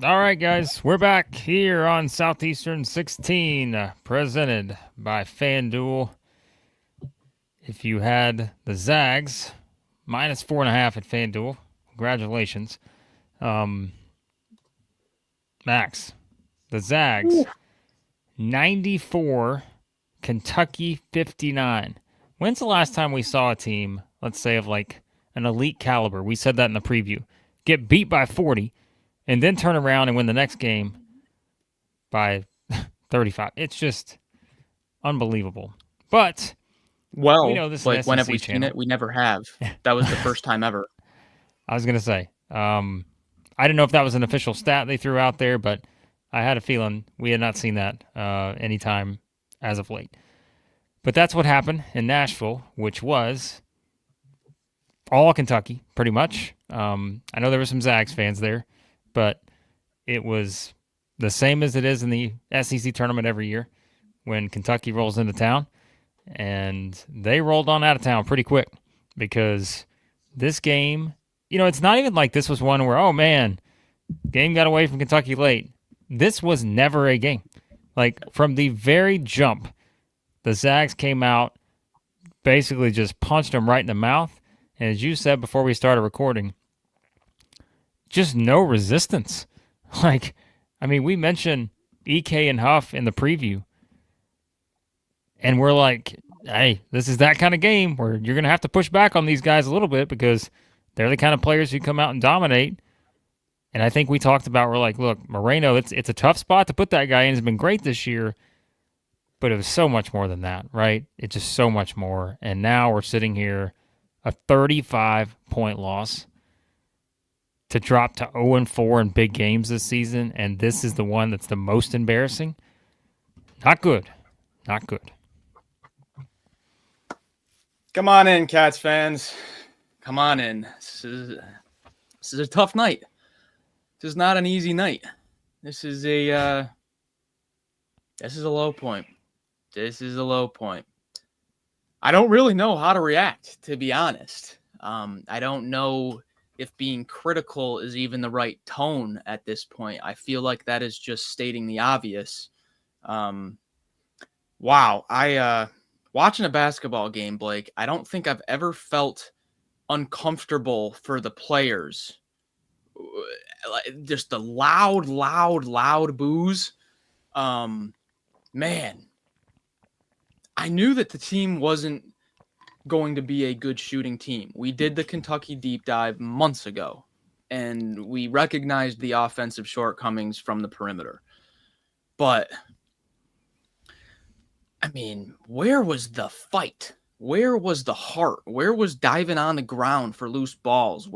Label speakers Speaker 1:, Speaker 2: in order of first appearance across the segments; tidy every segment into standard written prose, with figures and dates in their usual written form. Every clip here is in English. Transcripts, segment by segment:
Speaker 1: All right, guys, we're back here on Southeastern 16, presented by FanDuel. If you had the Zags, minus 4.5 at FanDuel, congratulations. Max, the Zags, 94, Kentucky 59. When's the last time we saw a team, let's say of like an elite caliber, we said that in the preview, get beat by 40, and then turn around and win the next game by 35. It's just unbelievable. But we know this is an
Speaker 2: when have
Speaker 1: SEC
Speaker 2: we
Speaker 1: channel.
Speaker 2: seen it? We never have. That was the first time ever.
Speaker 1: I was going to say, I didn't know if that was an official stat they threw out there, but I had a feeling we had not seen that anytime as of late. But that's what happened in Nashville, which was all Kentucky, pretty much. I know there were some Zags fans there, but it was the same as it is in the SEC tournament every year when Kentucky rolls into town. And they rolled on out of town pretty quick because this game, it's not even like this was one where, oh man, game got away from Kentucky late. This was never a game. Like from the very jump, the Zags came out, basically just punched them right in the mouth. And as you said before we started recording, just no resistance. We mentioned EK and Huff in the preview. And we're like, hey, this is that kind of game where you're going to have to push back on these guys a little bit because they're the kind of players who come out and dominate. And I think we talked about, we're like, look, Moreno, it's a tough spot to put that guy in. He's been great this year. But it was so much more than that, right? It's just so much more. And now we're sitting here, a 35-point loss to drop to 0-4 in big games this season, and this is the one that's the most embarrassing. Not good. Not good.
Speaker 2: Come on in, Cats fans. Come on in. This is a tough night. This is not an easy night. This is a low point. This is a low point. I don't really know how to react, to be honest. I don't know if being critical is even the right tone at this point. I feel like that is just stating the obvious. Wow. Watching a basketball game, Blake, I don't think I've ever felt uncomfortable for the players. Just the loud boos. Man, I knew that the team wasn't going to be a good shooting team. We did the Kentucky deep dive months ago, and we recognized the offensive shortcomings from the perimeter. But, where was the fight? Where was the heart? Where was diving on the ground for loose balls?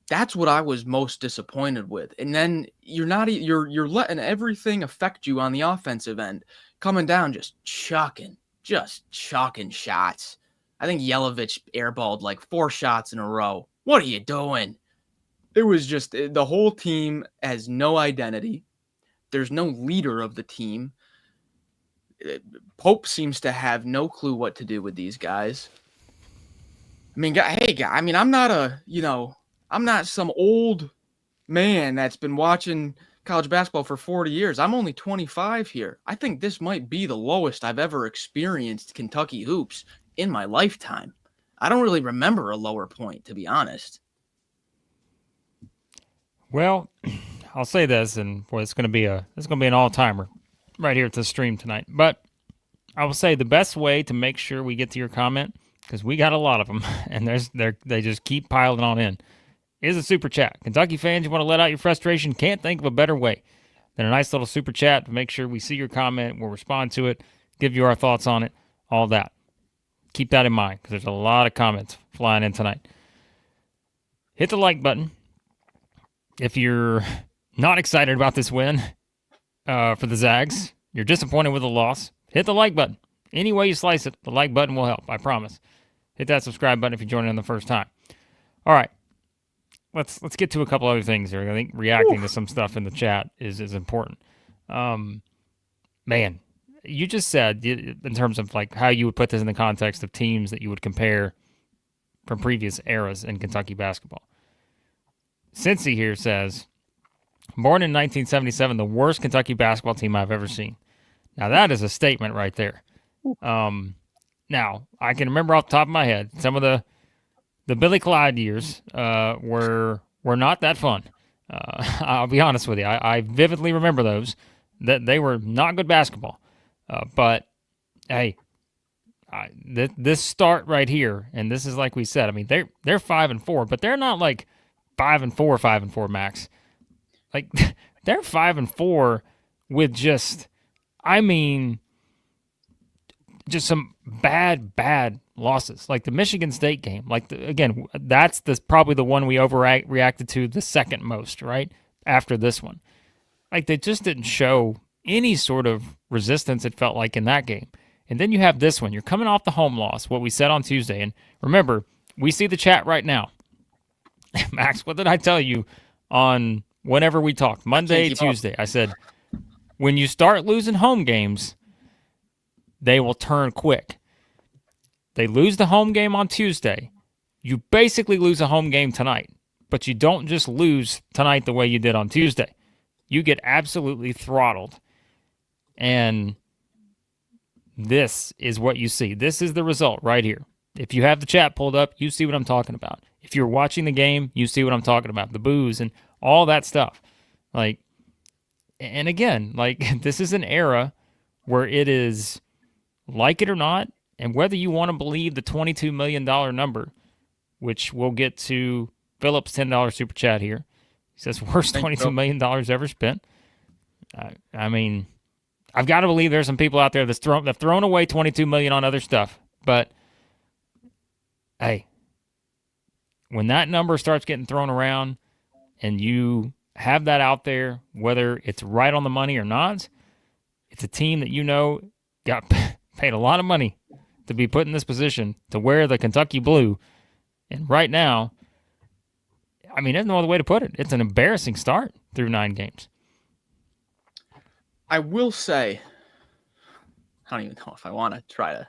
Speaker 2: That's what I was most disappointed with. And then you're letting everything affect you on the offensive end. Coming down, just chucking shots. I think Yelovich airballed like 4 shots in a row. What are you doing? It was just, the whole team has no identity. There's no leader of the team. Pope seems to have no clue what to do with these guys. I'm not some old man that's been watching college basketball for 40 years. I'm only 25 here. I think this might be the lowest I've ever experienced Kentucky hoops in my lifetime. I don't really remember a lower point, to be honest.
Speaker 1: Well, I'll say this, and boy, it's going to be an all-timer right here at the stream tonight. But I will say the best way to make sure we get to your comment, because we got a lot of them, and they just keep piling on in, is a super chat. Kentucky fans, you want to let out your frustration? Can't think of a better way than a nice little super chat to make sure we see your comment. We'll respond to it, give you our thoughts on it, all that. Keep that in mind because there's a lot of comments flying in tonight. Hit the like button if you're not excited about this win for the Zags. You're disappointed with the loss. Hit the like button. Any way you slice it, the like button will help. I promise. Hit that subscribe button if you're joining in the first time. All right. Let's get to a couple other things here. I think reacting to some stuff in the chat is important. Man, you just said in terms of like how you would put this in the context of teams that you would compare from previous eras in Kentucky basketball. Cincy here says, born in 1977, the worst Kentucky basketball team I've ever seen. Now, that is a statement right there. Now, I can remember off the top of my head, some of the Billy Clyde years were not that fun. I'll be honest with you. I vividly remember those. That they were not good basketball. But, hey, this start right here, and this is like we said, I mean, they're 5-4, but they're not like 5-4, 5-4, Max. Like, they're 5-4 with just some bad losses. Like the Michigan State game. Like, again, that's probably the one we overreacted to the second most, right? After this one. Like, they just didn't show any sort of resistance, it felt like, in that game. And then you have this one. You're coming off the home loss, what we said on Tuesday. And remember, we see the chat right now. Max, what did I tell you on whenever we talked? Monday, Tuesday. I said, when you start losing home games, they will turn quick. They lose the home game on Tuesday. You basically lose a home game tonight. But you don't just lose tonight the way you did on Tuesday. You get absolutely throttled. And this is what you see. This is the result right here. If you have the chat pulled up, you see what I'm talking about. If you're watching the game, you see what I'm talking about. The boos and all that stuff. Like, and again, like, this is an era where it is, like it or not, and whether you want to believe the $22 million number, which we'll get to Philip's $10 super chat here. He says, worst $22 million ever spent. I mean, I've got to believe there's some people out there they've thrown away $22 million on other stuff. But, hey, when that number starts getting thrown around and you have that out there, whether it's right on the money or not, it's a team that you know got paid a lot of money to be put in this position to wear the Kentucky blue. And right now, I mean, there's no other way to put it. It's an embarrassing start through 9 games.
Speaker 2: I will say, I don't even know if I want to try to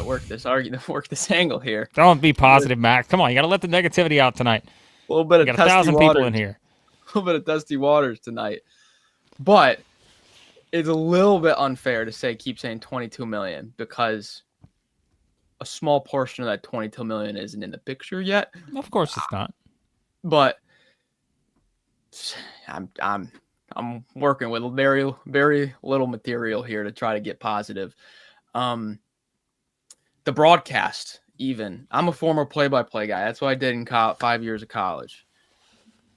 Speaker 2: work this argument, work this angle here.
Speaker 1: Don't be positive, Max. Come on, you got to let the negativity out tonight.
Speaker 2: A little bit of
Speaker 1: got 1,000 people in here.
Speaker 2: A little bit of dusty waters tonight, but it's a little bit unfair to keep saying 22 million because a small portion of that 22 million isn't in the picture yet.
Speaker 1: Of course, it's not.
Speaker 2: But I'm working with very, very little material here to try to get positive. The broadcast, even. I'm a former play-by-play guy. That's what I did in 5 years of college.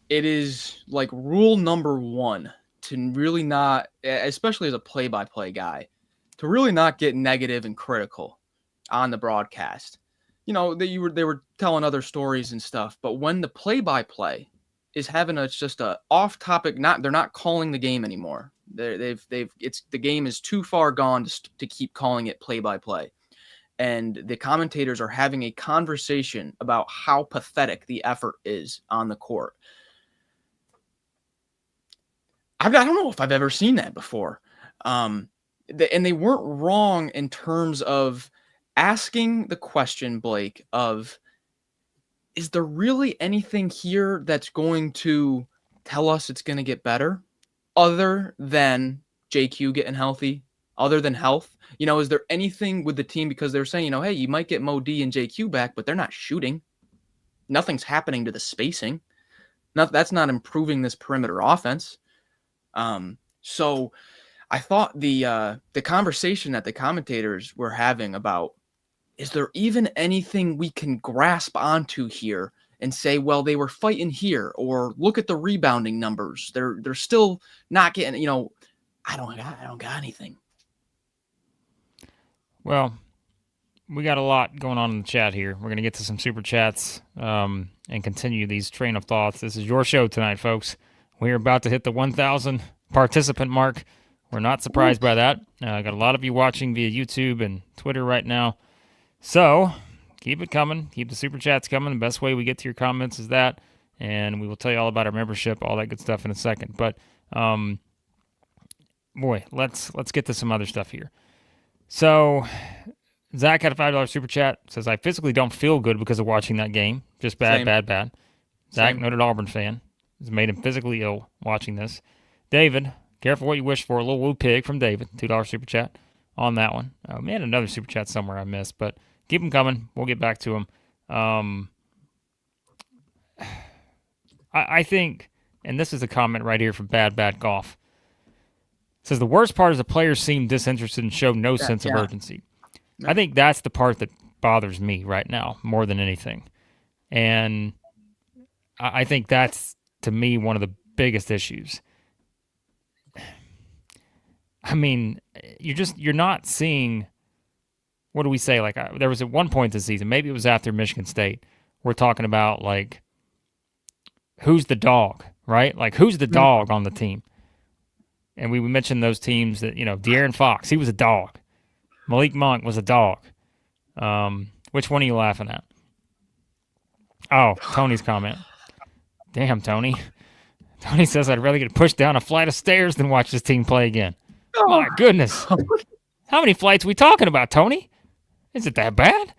Speaker 2: It is like rule number 1 to really not, especially as a play-by-play guy, to really not get negative and critical on the broadcast. You know, they were telling other stories and stuff, but when the play-by-play is having just a off-topic, they're not calling the game anymore. The game is too far gone to keep calling it play-by-play. And the commentators are having a conversation about how pathetic the effort is on the court. I don't know if I've ever seen that before. And they weren't wrong in terms of asking the question, Blake, of, is there really anything here that's going to tell us it's going to get better other than JQ getting healthy, other than health? You know, is there anything with the team? Because they're saying, you know, hey, you might get Mo D and JQ back, but they're not shooting. Nothing's happening to the spacing. That's not improving this perimeter offense. So I thought the conversation that the commentators were having about, is there even anything we can grasp onto here and say, well, they were fighting here, or look at the rebounding numbers. They're still not getting, you know, I don't got anything.
Speaker 1: Well, we got a lot going on in the chat here. We're going to get to some super chats and continue these train of thoughts. This is your show tonight, folks. We're about to hit the 1,000 participant mark. We're not surprised by that. Got a lot of you watching via YouTube and Twitter right now. So keep it coming. Keep the super chats coming. The best way we get to your comments is that. And we will tell you all about our membership, all that good stuff in a second. But, boy, let's get to some other stuff here. So Zach had a $5 super chat. Says, I physically don't feel good because of watching that game. Just bad,
Speaker 2: Same.
Speaker 1: bad. Zach, noted Auburn fan. has made him physically ill watching this. David, careful what you wish for. A little woo pig from David, $2 super chat on that one. We had another super chat somewhere I missed, but keep them coming. We'll get back to them. I think, and this is a comment right here from Bad Golf. It says the worst part is the players seem disinterested and show no sense of urgency. I think that's the part that bothers me right now more than anything. And I think that's, to me, one of the biggest issues. I mean, you're not seeing, what do we say? Like, there was at one point this season, maybe it was after Michigan State, we're talking about, like, who's the dog, right? Like, who's the dog on the team? And we mentioned those teams that, De'Aaron Fox, he was a dog. Malik Monk was a dog. Which one are you laughing at? Oh, Tony's comment. Damn, Tony. Tony says, I'd rather get pushed down a flight of stairs than watch this team play again. My goodness. How many flights are we talking about, Tony? Is it that bad?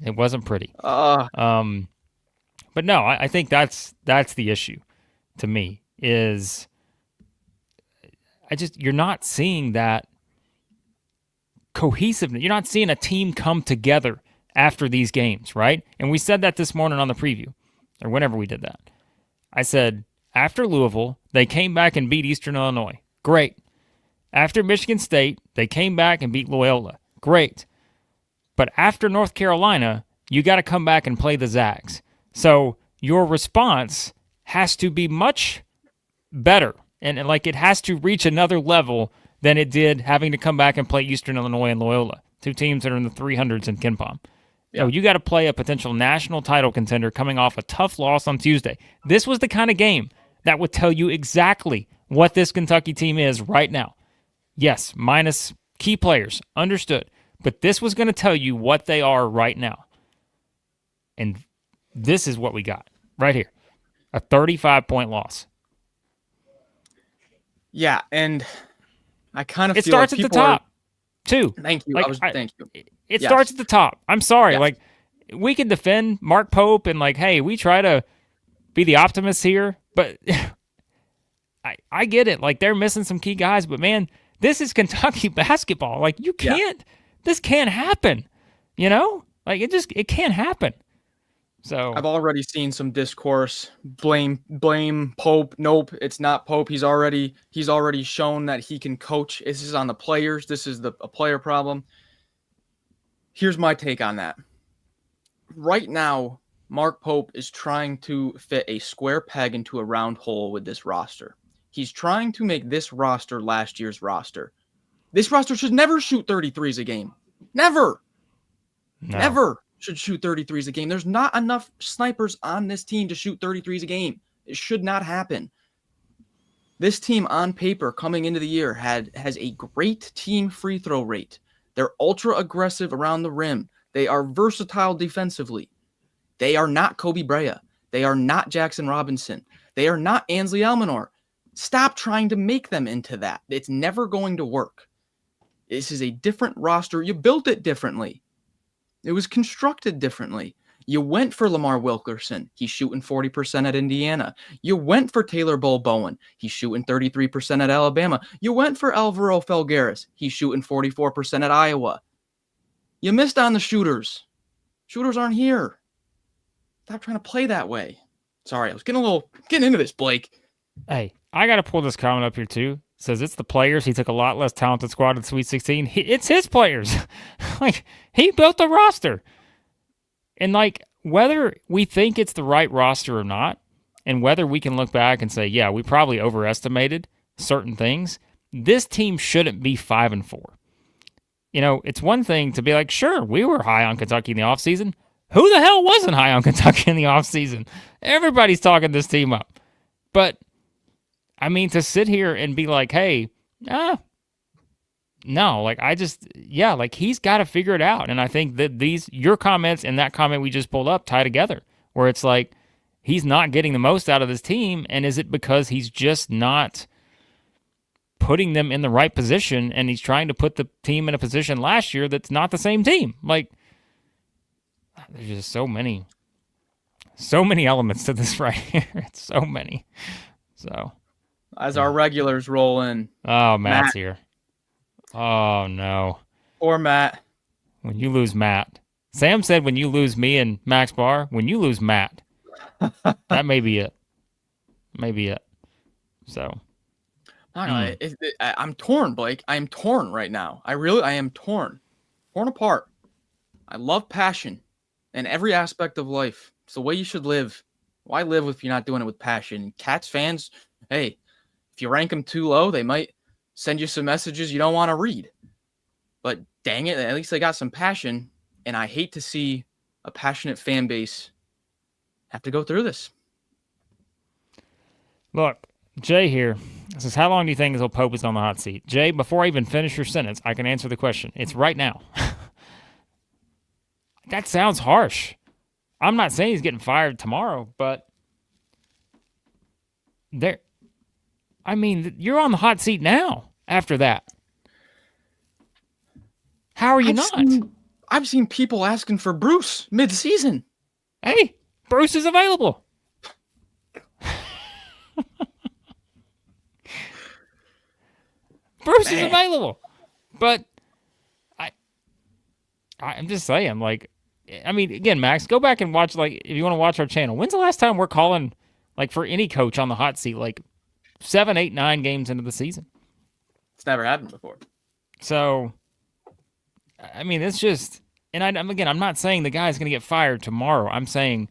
Speaker 1: It wasn't pretty. But no, I think that's the issue to me is you're not seeing that cohesiveness. You're not seeing a team come together after these games, right? And we said that this morning on the preview, or whenever we did that. I said, after Louisville, they came back and beat Eastern Illinois. Great. After Michigan State, they came back and beat Loyola. Great. But after North Carolina, you got to come back and play the Zags. So your response has to be much better. And like it has to reach another level than it did having to come back and play Eastern Illinois and Loyola, two teams that are in the 300s in KenPom. Yeah. So you got to play a potential national title contender coming off a tough loss on Tuesday. This was the kind of game that would tell you exactly what this Kentucky team is right now. Yes, minus key players, understood. But this was going to tell you what they are right now. And this is what we got right here. A 35-point loss.
Speaker 2: Yeah, and I kind of
Speaker 1: feel
Speaker 2: starts
Speaker 1: at the top, too.
Speaker 2: Thank you. Thank you.
Speaker 1: It starts at the top. I'm sorry. Yes. Like, we can defend Mark Pope and, like, hey, we try to be the optimists here, but I get it. Like, they're missing some key guys, but, man, this is Kentucky basketball. Like, you can't, this can't happen, Like, it can't happen. So
Speaker 2: I've already seen some discourse, blame Pope. Nope, it's not Pope. He's already shown that he can coach. This is on the players. This is a player problem. Here's my take on that. Right now, Mark Pope is trying to fit a square peg into a round hole with this roster. He's trying to make this roster last year's roster. This roster should never shoot 33s a game. Never. No. Never should shoot 33s a game. There's not enough snipers on this team to shoot 33s a game. It should not happen. This team on paper coming into the year has a great team free throw rate. They're ultra aggressive around the rim. They are versatile defensively. They are not Kobe Brea. They are not Jackson Robinson. They are not Ansley Almanor. Stop trying to make them into that. It's never going to work. This is a different roster. You built it differently. It was constructed differently. You went for Lamar Wilkerson. He's shooting 40% at Indiana. You went for Taylor Bowen. He's shooting 33% at Alabama. You went for Alvaro Felgueres. He's shooting 44% at Iowa. You missed on the shooters. Shooters aren't here. Stop trying to play that way. Sorry, I was getting into this, Blake.
Speaker 1: Hey, I got to pull this comment up here too. It says it's the players. He took a lot less talented squad in Sweet 16. It's his players. Like, he built the roster. And, like, whether we think it's the right roster or not, and whether we can look back and say, yeah, we probably overestimated certain things, this team shouldn't be 5-4. It's one thing to be like, sure, we were high on Kentucky in the offseason. Who the hell wasn't high on Kentucky in the offseason? Everybody's talking this team up. But I mean, to sit here and be like, hey, no, like like he's got to figure it out. And I think that your comments and that comment we just pulled up tie together, where it's like he's not getting the most out of this team. And is it because he's just not putting them in the right position and he's trying to put the team in a position last year that's not the same team? Like, there's just so many so many elements to this right here. It's so many. So
Speaker 2: as our regulars roll in.
Speaker 1: Oh, Matt's here. Oh, no.
Speaker 2: Poor Matt.
Speaker 1: When you lose Matt. Sam said when you lose me and Max Barr, when you lose Matt. That may be it. Maybe it. So.
Speaker 2: I'm torn, Blake. I am torn right now. I am torn. Torn apart. I love passion in every aspect of life. It's the way you should live. Why live if you're not doing it with passion? Cats fans, hey, if you rank them too low, they might send you some messages you don't want to read. But dang it, at least they got some passion. And I hate to see a passionate fan base have to go through this.
Speaker 1: Look, Jay here says, how long do you think until Pope is on the hot seat? Jay, before I even finish your sentence, I can answer the question. It's right now. That sounds harsh. I'm not saying he's getting fired tomorrow, but you're on the hot seat now after that. How are you not?
Speaker 2: I've seen people asking for Bruce mid-season.
Speaker 1: Hey, Bruce is available. Bruce is available. But I'm just saying, again, Max, go back and watch, if you want to watch our channel. When's the last time we're calling, for any coach on the hot seat, 7, 8, 9 games into the season?
Speaker 2: It's never happened before.
Speaker 1: So, it's just, and I'm not saying the guy's going to get fired tomorrow. I'm saying,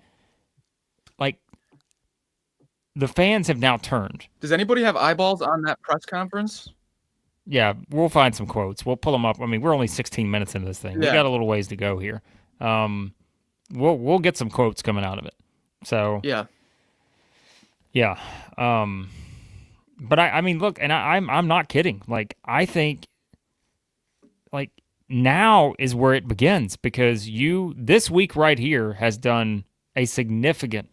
Speaker 1: the fans have now turned.
Speaker 2: Does anybody have eyeballs on that press conference?
Speaker 1: Yeah, we'll find some quotes. We'll pull them up. We're only 16 minutes into this thing. Yeah. We got a little ways to go here. We'll get some quotes coming out of it. So
Speaker 2: yeah.
Speaker 1: But look, and I'm not kidding. I think now is where it begins, because this week right here has done a significant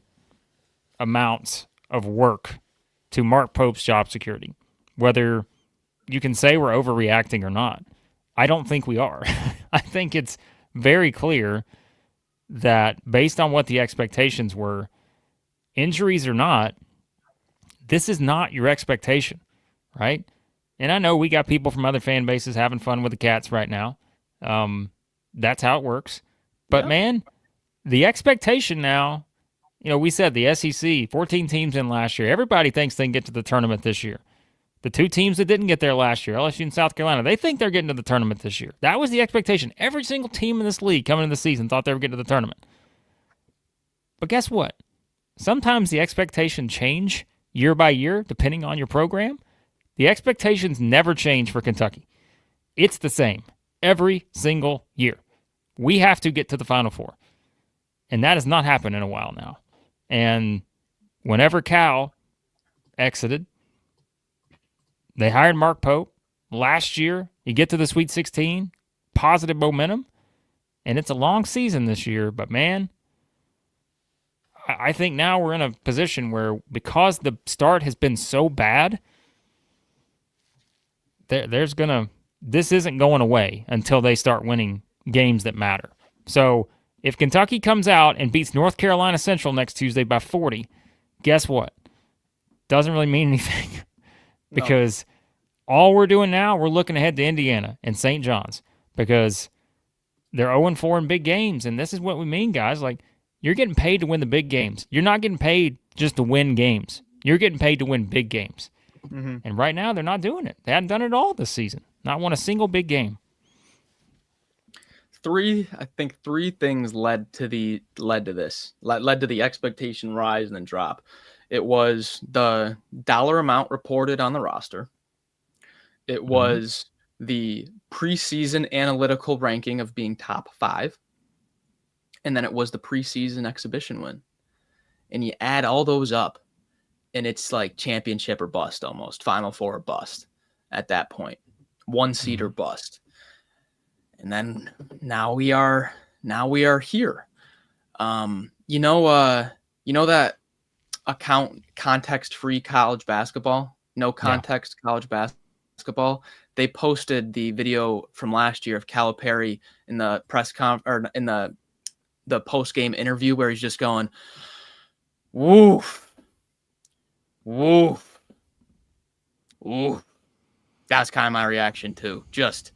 Speaker 1: amounts of work to Mark Pope's job security. Whether you can say we're overreacting or not, I don't think we are. I think it's very clear that based on what the expectations were, injuries or not, this is not your expectation, right? And I know we got people from other fan bases having fun with the Cats right now. That's how it works. But man, the expectation now, we said the SEC, 14 teams in last year. Everybody thinks they can get to the tournament this year. The 2 teams that didn't get there last year, LSU and South Carolina, they think they're getting to the tournament this year. That was the expectation. Every single team in this league coming into the season thought they were getting to the tournament. But guess what? Sometimes the expectations change year by year, depending on your program. The expectations never change for Kentucky. It's the same every single year. We have to get to the Final Four. And that has not happened in a while now. And whenever Cal exited, they hired Mark Pope. Last year, you get to the Sweet 16, positive momentum, and it's a long season this year. But, man, I think now we're in a position where, because the start has been so bad, this isn't going away until they start winning games that matter. So if Kentucky comes out and beats North Carolina Central next Tuesday by 40, guess what? Doesn't really mean anything. Because all we're doing now, we're looking ahead to Indiana and St. John's, because they're 0-4 in big games. And this is what we mean, guys. You're getting paid to win the big games. You're not getting paid just to win games. You're getting paid to win big games. Mm-hmm. And right now, they're not doing it. They hadn't done it all this season. Not won a single big game.
Speaker 2: I think three things led to the expectation rise and then drop. It was the dollar amount reported on the roster. It was the preseason analytical ranking of being top 5. And then it was the preseason exhibition win. And you add all those up, and it's like championship or bust almost. Final Four or bust at that point. 1 seed or bust. And then now we are here. You know that account, Context Free College Basketball? No Context College Basketball. They posted the video from last year of Calipari in the press in the post-game interview, where he's just going, Woof. Woof. Woof. That's kind of my reaction too. Just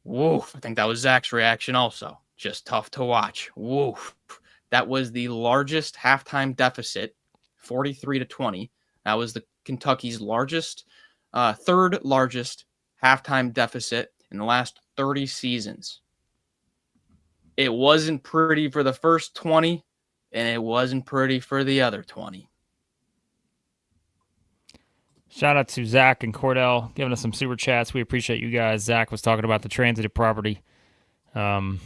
Speaker 2: woof. I think that was Zach's reaction also. Just tough to watch. Woof. That was the largest halftime deficit, 43-20. That was the Kentucky's third largest halftime deficit in the last 30 seasons. It wasn't pretty for the first 20, and it wasn't pretty for the other 20.
Speaker 1: Shout out to Zach and Cordell giving us some super chats. We appreciate you guys. Zach was talking about the transitive property in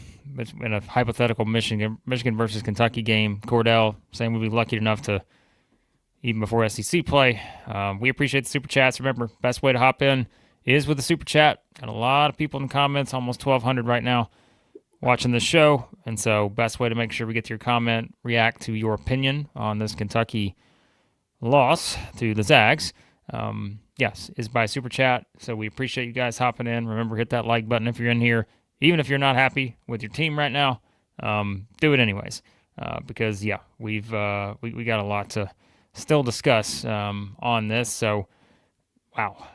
Speaker 1: a hypothetical Michigan versus Kentucky game. Cordell saying we'd be lucky enough to, even before SEC play. We appreciate the super chats. Remember, best way to hop in is with the super chat. Got a lot of people in the comments, almost 1,200 right now watching this show. And so best way to make sure we get to your comment, react to your opinion on this Kentucky loss to the Zags. Yes, is by super chat. So we appreciate you guys hopping in. Remember, hit that like button if you're in here. Even if you're not happy with your team right now, do it anyways. Because yeah, we got a lot to still discuss on this. So wow.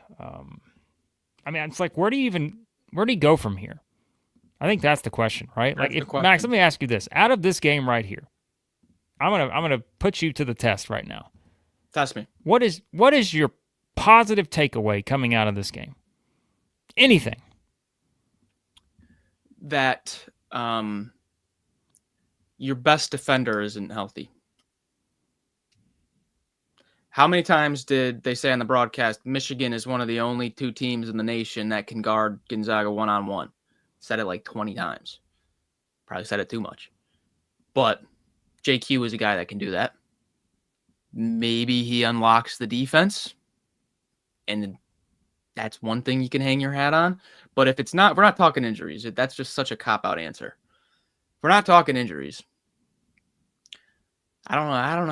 Speaker 1: I mean, it's like, where do you go from here? I think that's the question, right?
Speaker 2: That's
Speaker 1: like, Max, let me ask you this: out of this game right here, I'm gonna put you to the test right now.
Speaker 2: Test me.
Speaker 1: What is your positive takeaway coming out of this game? Anything.
Speaker 2: That your best defender isn't healthy. How many times did they say on the broadcast, Michigan is one of the only two teams in the nation that can guard Gonzaga one-on-one? Said it like 20 times. Probably said it too much. But JQ is a guy that can do that. Maybe he unlocks the defense, and that's one thing you can hang your hat on. But if it's not, we're not talking injuries. That's just such a cop-out answer. If we're not talking injuries, I don't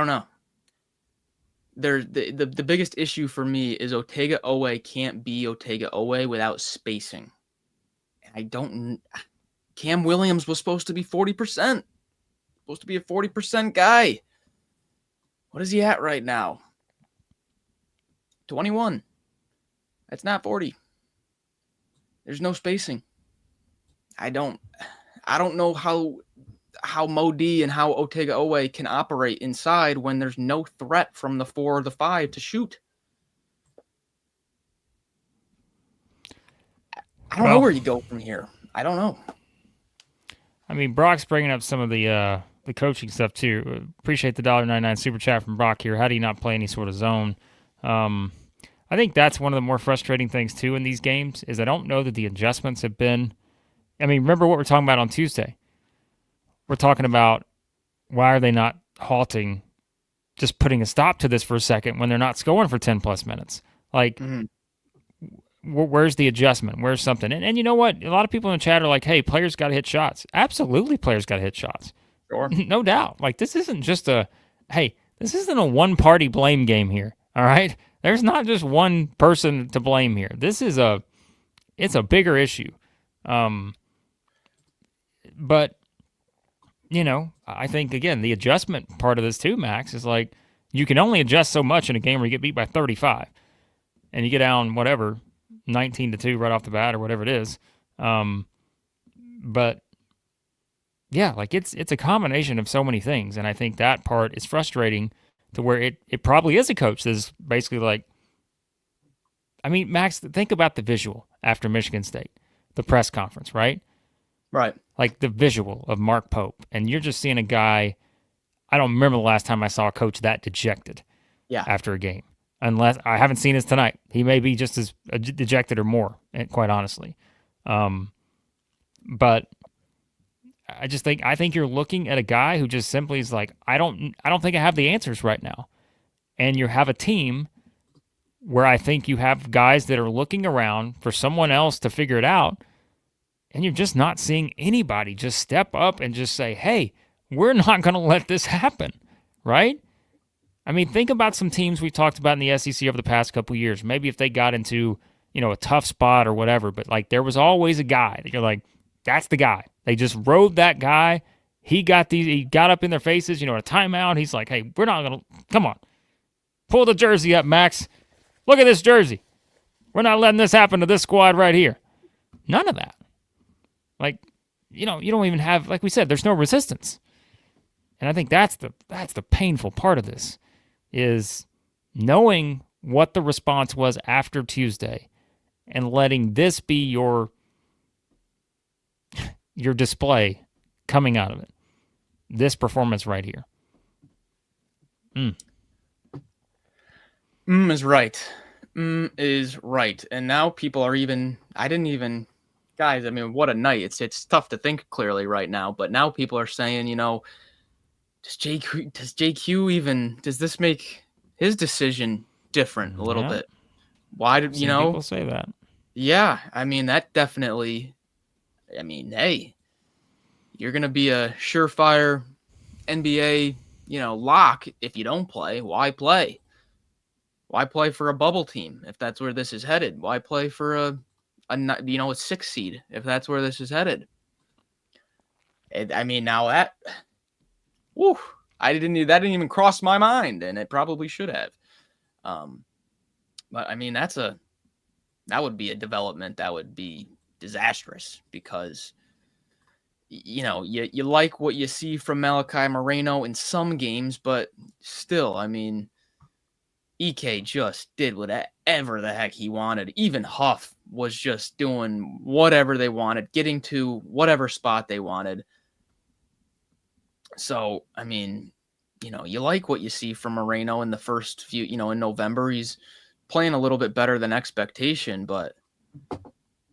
Speaker 2: know. There's the biggest issue for me is Otega Owe can't be Otega Owe without spacing. And Cam Williams was supposed to be 40%. Supposed to be a 40% guy. What is he at right now? 21. That's not 40. There's no spacing. I don't know how Modi and how Otega Owe can operate inside when there's no threat from the 4 or the 5 to shoot. I don't know where you go from here. I don't know.
Speaker 1: I mean, Brock's bringing up some of the coaching stuff too. Appreciate the $1.99 super chat from Brock here. How do you not play any sort of zone? I think that's one of the more frustrating things too in these games is I don't know that the adjustments have been. I mean, remember what we're talking about on Tuesday. We're talking about why are they not halting, just putting a stop to this for a second when they're not scoring for 10-plus minutes? Like, where's the adjustment? Where's something? And you know what? A lot of people in the chat are like, hey, players got to hit shots. Absolutely, players got to hit shots.
Speaker 2: Sure.
Speaker 1: No doubt. Like, this isn't just this isn't a one-party blame game here, all right? There's not just one person to blame here. It's a bigger issue. But, you know, I think, again, the adjustment part of this too, Max, is like you can only adjust so much in a game where you get beat by 35 and you get down, 19-2 right off the bat or whatever it is. But, yeah, like it's a combination of so many things, and I think that part is frustrating to where it probably is a coach that's basically like, I mean, Max, think about the visual after Michigan State, the press conference, right?
Speaker 2: Right.
Speaker 1: Like the visual of Mark Pope, and you're just seeing a guy, I don't remember the last time I saw a coach that dejected after a game. Unless I haven't seen his tonight. He may be just as dejected or more, quite honestly. But I think you're looking at a guy who just simply is like, I don't think I have the answers right now. And you have a team where I think you have guys that are looking around for someone else to figure it out, and you're just not seeing anybody just step up and just say, hey, we're not going to let this happen, right? I mean, think about some teams we've talked about in the SEC over the past couple of years. Maybe if they got into, a tough spot or whatever, but like there was always a guy that you're like, that's the guy. They just rode that guy. He got up in their faces, a timeout. He's like, hey, we're not going to, come on. Pull the jersey up, Max. Look at this jersey. We're not letting this happen to this squad right here. None of that. Like, you don't even have, like we said, there's no resistance. And I think that's the painful part of this, is knowing what the response was after Tuesday and letting this be your display coming out of it. This performance right here.
Speaker 2: Is right. Is right. And now people are guys, I mean, what a night. It's tough to think clearly right now, but now people are saying, does JQ even, does this make his decision different a little bit? Why did,
Speaker 1: people say that?
Speaker 2: Yeah, I mean, that definitely, hey, you're going to be a surefire NBA, lock if you don't play. Why play? Why play for a bubble team if that's where this is headed? Why play for a 6 seed if that's where this is headed? Now that, that didn't even cross my mind, and it probably should have. But that would be a development that would be disastrous, because you like what you see from Malachi Moreno in some games, but still, EK just did whatever the heck he wanted. Even Huff was just doing whatever they wanted, getting to whatever spot they wanted. So, you like what you see from Moreno in the first few, in November. He's playing a little bit better than expectation, but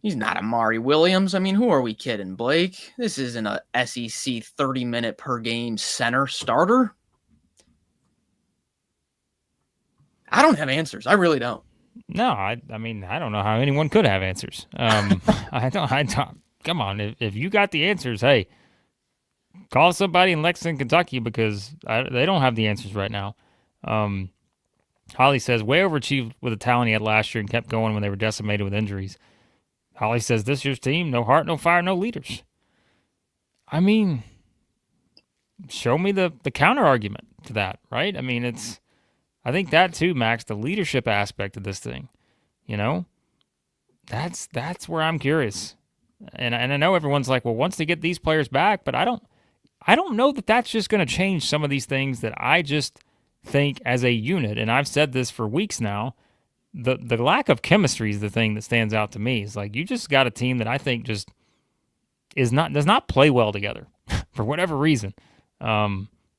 Speaker 2: he's not Amari Williams. Who are we kidding, Blake? This isn't a SEC 30-minute per game center starter. I don't have answers. I really don't.
Speaker 1: No, I don't know how anyone could have answers. I don't. Come on, if you got the answers, hey, call somebody in Lexington, Kentucky, because they don't have the answers right now. Holly says, way overachieved with the talent he had last year and kept going when they were decimated with injuries. Holly says, this year's team, no heart, no fire, no leaders. Show me the counter argument to that, right? I think that too, Max, the leadership aspect of this thing, that's where I'm curious. And I know everyone's like, well, once they get these players back, but I don't know that that's just going to change some of these things that I just think as a unit, and I've said this for weeks now, the lack of chemistry is the thing that stands out to me. It's like, you just got a team that I think just does not play well together for whatever reason.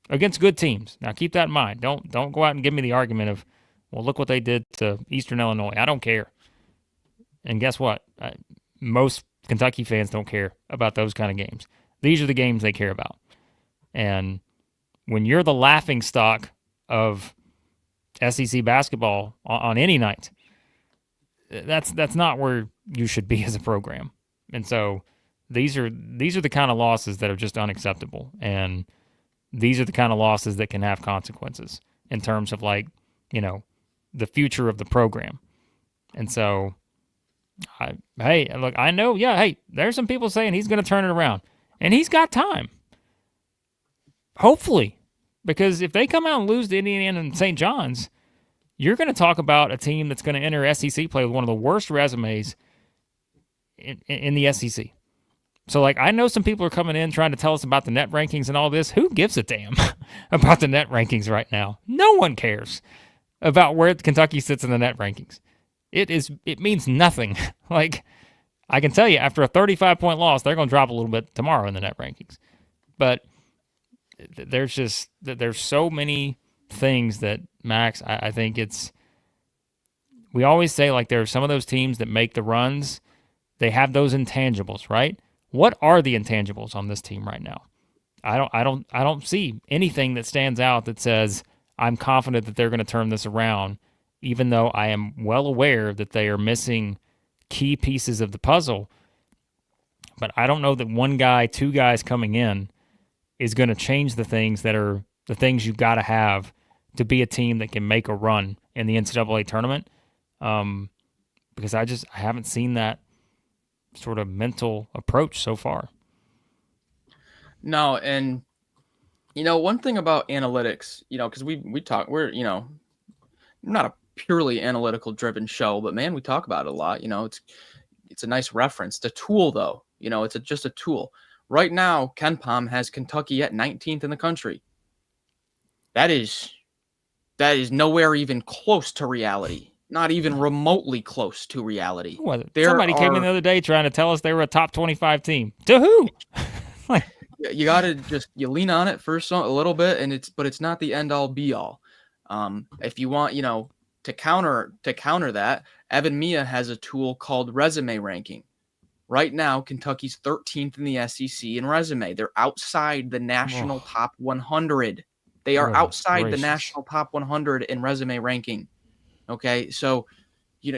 Speaker 1: Against good teams. Now keep that in mind. Don't go out and give me the argument of, well, look what they did to Eastern Illinois. I don't care. And guess what? Most Kentucky fans don't care about those kind of games. These are the games they care about. And when you're the laughing stock of SEC basketball on any night, that's not where you should be as a program. And so these are the kind of losses that are just unacceptable. And these are the kind of losses that can have consequences in terms of, like, the future of the program. And so, I know, there's some people saying he's going to turn it around. And he's got time. Hopefully. Because if they come out and lose to Indiana and St. John's, you're going to talk about a team that's going to enter SEC play with one of the worst resumes in the SEC. So, I know some people are coming in trying to tell us about the net rankings and all this. Who gives a damn about the net rankings right now? No one cares about where Kentucky sits in the net rankings. It means nothing. I can tell you, after a 35-point loss, they're going to drop a little bit tomorrow in the net rankings. But there's so many things that, Max, I think we always say, there are some of those teams that make the runs, they have those intangibles, right? What are the intangibles on this team right now? I don't see anything that stands out that says I'm confident that they're going to turn this around, even though I am well aware that they are missing key pieces of the puzzle. But I don't know that one guy, two guys coming in is going to change the things that are the things you've got to have to be a team that can make a run in the NCAA tournament. Because I haven't seen that sort of mental approach so far.
Speaker 2: No, and one thing about analytics, because we talk, we're not a purely analytical driven show, but man, we talk about it a lot. It's a nice reference. The tool, though, it's just a tool. Right now, KenPom has Kentucky at 19th in the country. That is nowhere even close to reality. Not even remotely close to reality.
Speaker 1: Somebody came in the other day trying to tell us they were a top 25 team. To who?
Speaker 2: You got to you lean on it for a little bit, but it's not the end all be all. If you want, to counter that, Evan Mia has a tool called resume ranking. Right now, Kentucky's 13th in the SEC in resume. They're outside the national top 100. They are outside the national top 100 in resume ranking. Okay, so you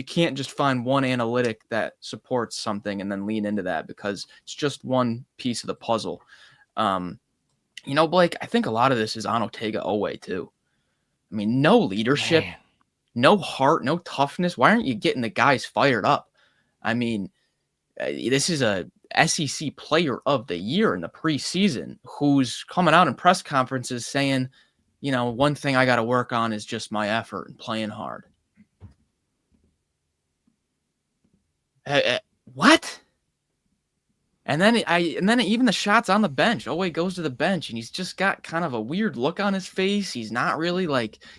Speaker 2: can't just find one analytic that supports something and then lean into that, because it's just one piece of the puzzle. Blake, I think a lot of this is on Otega-Oweh too. I mean, no leadership, no heart, no toughness. Why aren't you getting the guys fired up? I mean, this is a SEC player of the year in the preseason who's coming out in press conferences saying, one thing I got to work on is just my effort and playing hard. What? And then even the shots on the bench. Oweh goes to the bench and he's just got kind of a weird look on his face. He's not really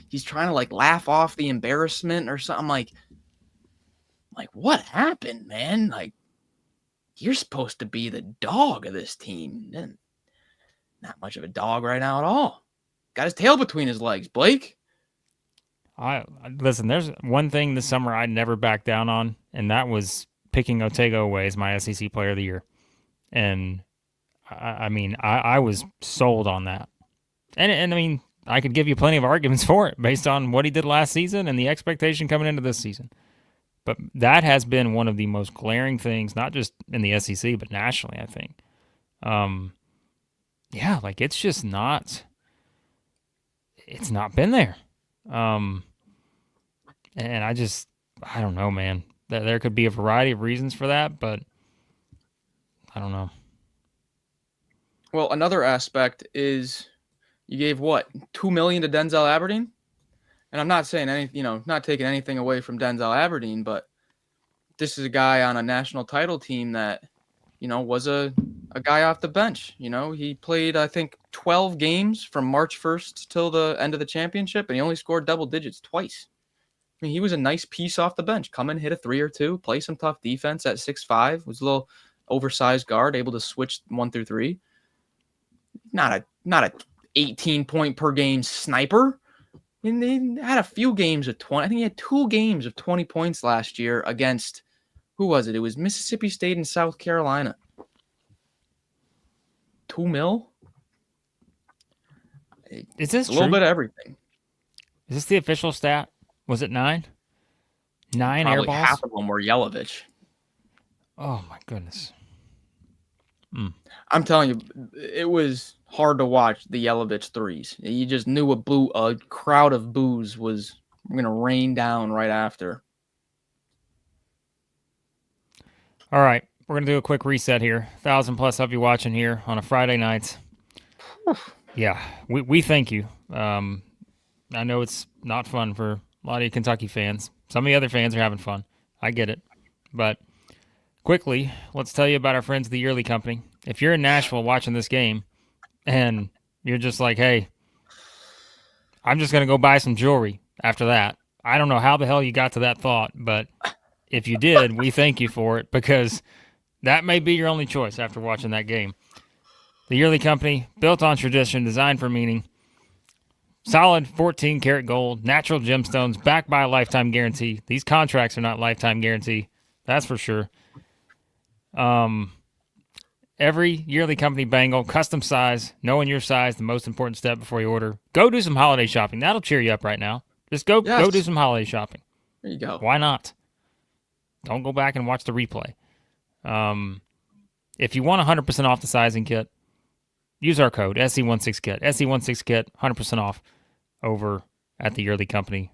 Speaker 2: he's trying to laugh off the embarrassment or something. Like what happened, man? You're supposed to be the dog of this team. Not much of a dog right now at all. Got his tail between his legs, Blake.
Speaker 1: Listen, there's one thing this summer I'd never back down on, and that was picking Otega-Oweh as my SEC Player of the Year. And I was sold on that. And I mean, I could give you plenty of arguments for it based on what he did last season and the expectation coming into this season. But that has been one of the most glaring things, not just in the SEC, but nationally, I think. It's just not. It's not been there. And I don't know, man. There could be a variety of reasons for that, but I don't know.
Speaker 2: Well, another aspect is you gave $2 million to Denzel Aberdeen? And I'm not saying not taking anything away from Denzel Aberdeen, but this is a guy on a national title team that, was a guy off the bench. He played, I think, 12 games from March 1st till the end of the championship, and he only scored double digits twice. I mean, he was a nice piece off the bench. Come in, hit a 3 or 2, play some tough defense at 6'5", was a little oversized guard, able to switch 1 through 3. Not a 18-point per game sniper. And they had a few games of 20. I think he had 2 games of 20 points last year against, who was it? It was Mississippi State and South Carolina. $2 million?
Speaker 1: Is this
Speaker 2: a little bit of everything?
Speaker 1: Is this the official stat? Was it 9? 9 air balls?
Speaker 2: Half of them were Yelovich.
Speaker 1: Oh, my goodness.
Speaker 2: I'm telling you, it was hard to watch the Yelovich threes. You just knew a crowd of boos was going to rain down right after.
Speaker 1: All right, we're going to do a quick reset here. 1,000+ of you watching here on a Friday night. Yeah, we thank you. I know it's not fun for a lot of you Kentucky fans. Some of the other fans are having fun. I get it. But quickly, let's tell you about our friends at the Yearly Company. If you're in Nashville watching this game and you're just like, hey, I'm just going to go buy some jewelry after that. I don't know how the hell you got to that thought, but if you did, we thank you for it, because that may be your only choice after watching that game. The Yearly Company, built on tradition, designed for meaning. Solid 14-karat gold, natural gemstones, backed by a lifetime guarantee. These contracts are not lifetime guarantee, that's for sure. Every Yearly Company bangle, custom size, knowing your size, the most important step before you order. Go do some holiday shopping. That'll cheer you up right now. Just go do some holiday shopping.
Speaker 2: There you go.
Speaker 1: Why not? Don't go back and watch the replay. If you want 100% off the sizing kit, use our code SE16KIT. SE16KIT, 100% off over at the Yearly Company.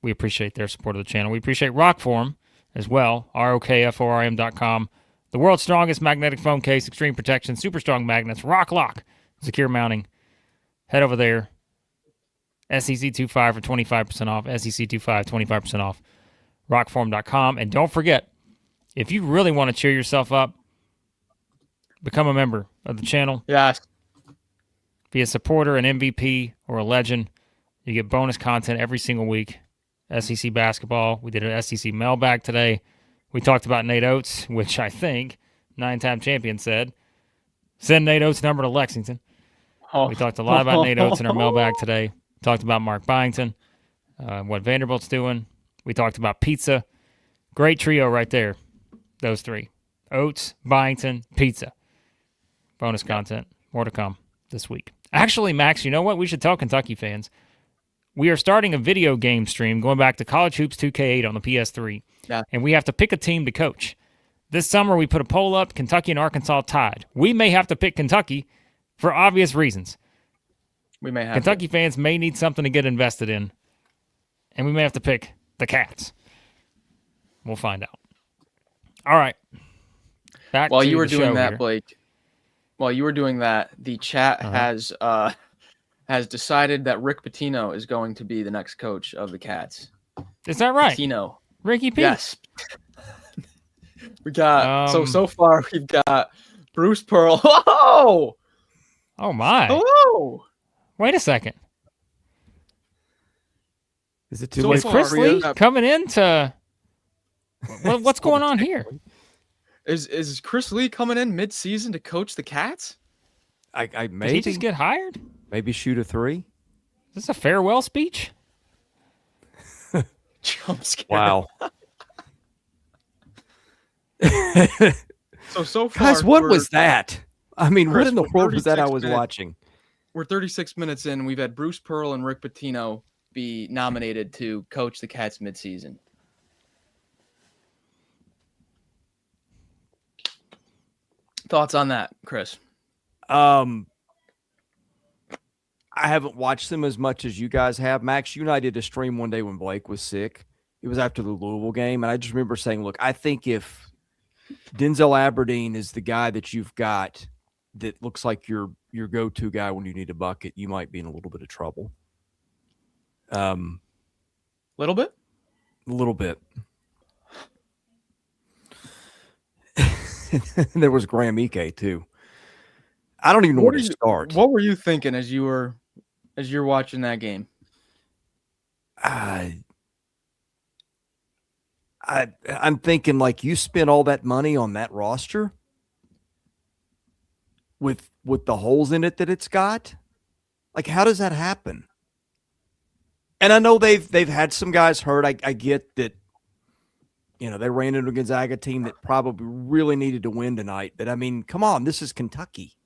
Speaker 1: We appreciate their support of the channel. We appreciate ROKFORM as well, ROKFORM.com. The world's strongest magnetic phone case, extreme protection, super strong magnets, rock lock, secure mounting. Head over there. SEC25 for 25% off. SEC25, 25% off. ROKFORM.com. And don't forget, if you really want to cheer yourself up, become a member of the channel.
Speaker 2: Yes.
Speaker 1: Be a supporter, an MVP, or a legend. You get bonus content every single week. SEC basketball. We did an SEC mailbag today. We talked about Nate Oates, which I think 9-time champion said, send Nate Oates' number to Lexington.
Speaker 2: Oh.
Speaker 1: We talked a lot about Nate Oates in our mailbag today. Talked about Mark Byington, what Vanderbilt's doing. We talked about pizza. Great trio right there, those three. Oates, Byington, pizza. Bonus content. More to come this week. Actually, Max, you know what? We should tell Kentucky fans. We are starting a video game stream going back to College Hoops 2K8 on the PS3.
Speaker 2: Yeah.
Speaker 1: And we have to pick a team to coach. This summer, we put a poll up. Kentucky and Arkansas tied. We may have to pick Kentucky for obvious reasons.
Speaker 2: We may have
Speaker 1: Kentucky fans may need something to get invested in, and we may have to pick the Cats. We'll find out. All right. Back
Speaker 2: While
Speaker 1: to
Speaker 2: you were
Speaker 1: the
Speaker 2: doing
Speaker 1: show
Speaker 2: that,
Speaker 1: here.
Speaker 2: Blake, while you were doing that, the chat has decided that Rick Pitino is going to be the next coach of the Cats.
Speaker 1: Is that right?
Speaker 2: Pitino.
Speaker 1: Ricky P?
Speaker 2: Yes. We got so far we've got Bruce Pearl. Whoa!
Speaker 1: Oh my.
Speaker 2: Hello.
Speaker 1: Wait a second.
Speaker 3: Is it
Speaker 2: So
Speaker 3: too late?
Speaker 1: Is
Speaker 2: far,
Speaker 1: Chris
Speaker 2: we
Speaker 1: Lee
Speaker 2: have-
Speaker 1: coming in to what's going on here?
Speaker 2: Is Chris Lee coming in mid-season to coach the Cats?
Speaker 3: I
Speaker 1: Did he
Speaker 3: maybe
Speaker 1: just get hired?
Speaker 3: maybe shoot a three.
Speaker 1: Is this a farewell speech?
Speaker 2: Jump scare.
Speaker 3: Wow.
Speaker 2: So far,
Speaker 3: Guys, what
Speaker 2: we're-
Speaker 3: was that? I mean,
Speaker 2: Chris,
Speaker 3: what in the
Speaker 2: we're
Speaker 3: world was that I
Speaker 2: 36
Speaker 3: was
Speaker 2: minutes.
Speaker 3: watching?
Speaker 2: We're 36 minutes in. We've had Bruce Pearl and Rick Pitino be nominated to coach the Cats mid-season. Thoughts on that, Chris?
Speaker 3: I haven't watched them as much as you guys have. Max, you and I did a stream one day when Blake was sick. It was after the Louisville game, and I just remember saying, look, I think if Denzel Aberdeen is the guy that you've got that looks like your go-to guy when you need a bucket, you might be in a little bit of trouble.
Speaker 2: Little bit?
Speaker 3: A little bit. There was Graham Ike too. I don't even know where to start.
Speaker 2: What were you thinking as you're watching that game?
Speaker 3: I'm thinking, like, you spent all that money on that roster with the holes in it that it's got. Like, how does that happen? And I know they've had some guys hurt. I get that. You know, they ran into a Gonzaga team that probably really needed to win tonight. But I mean, come on, this is Kentucky.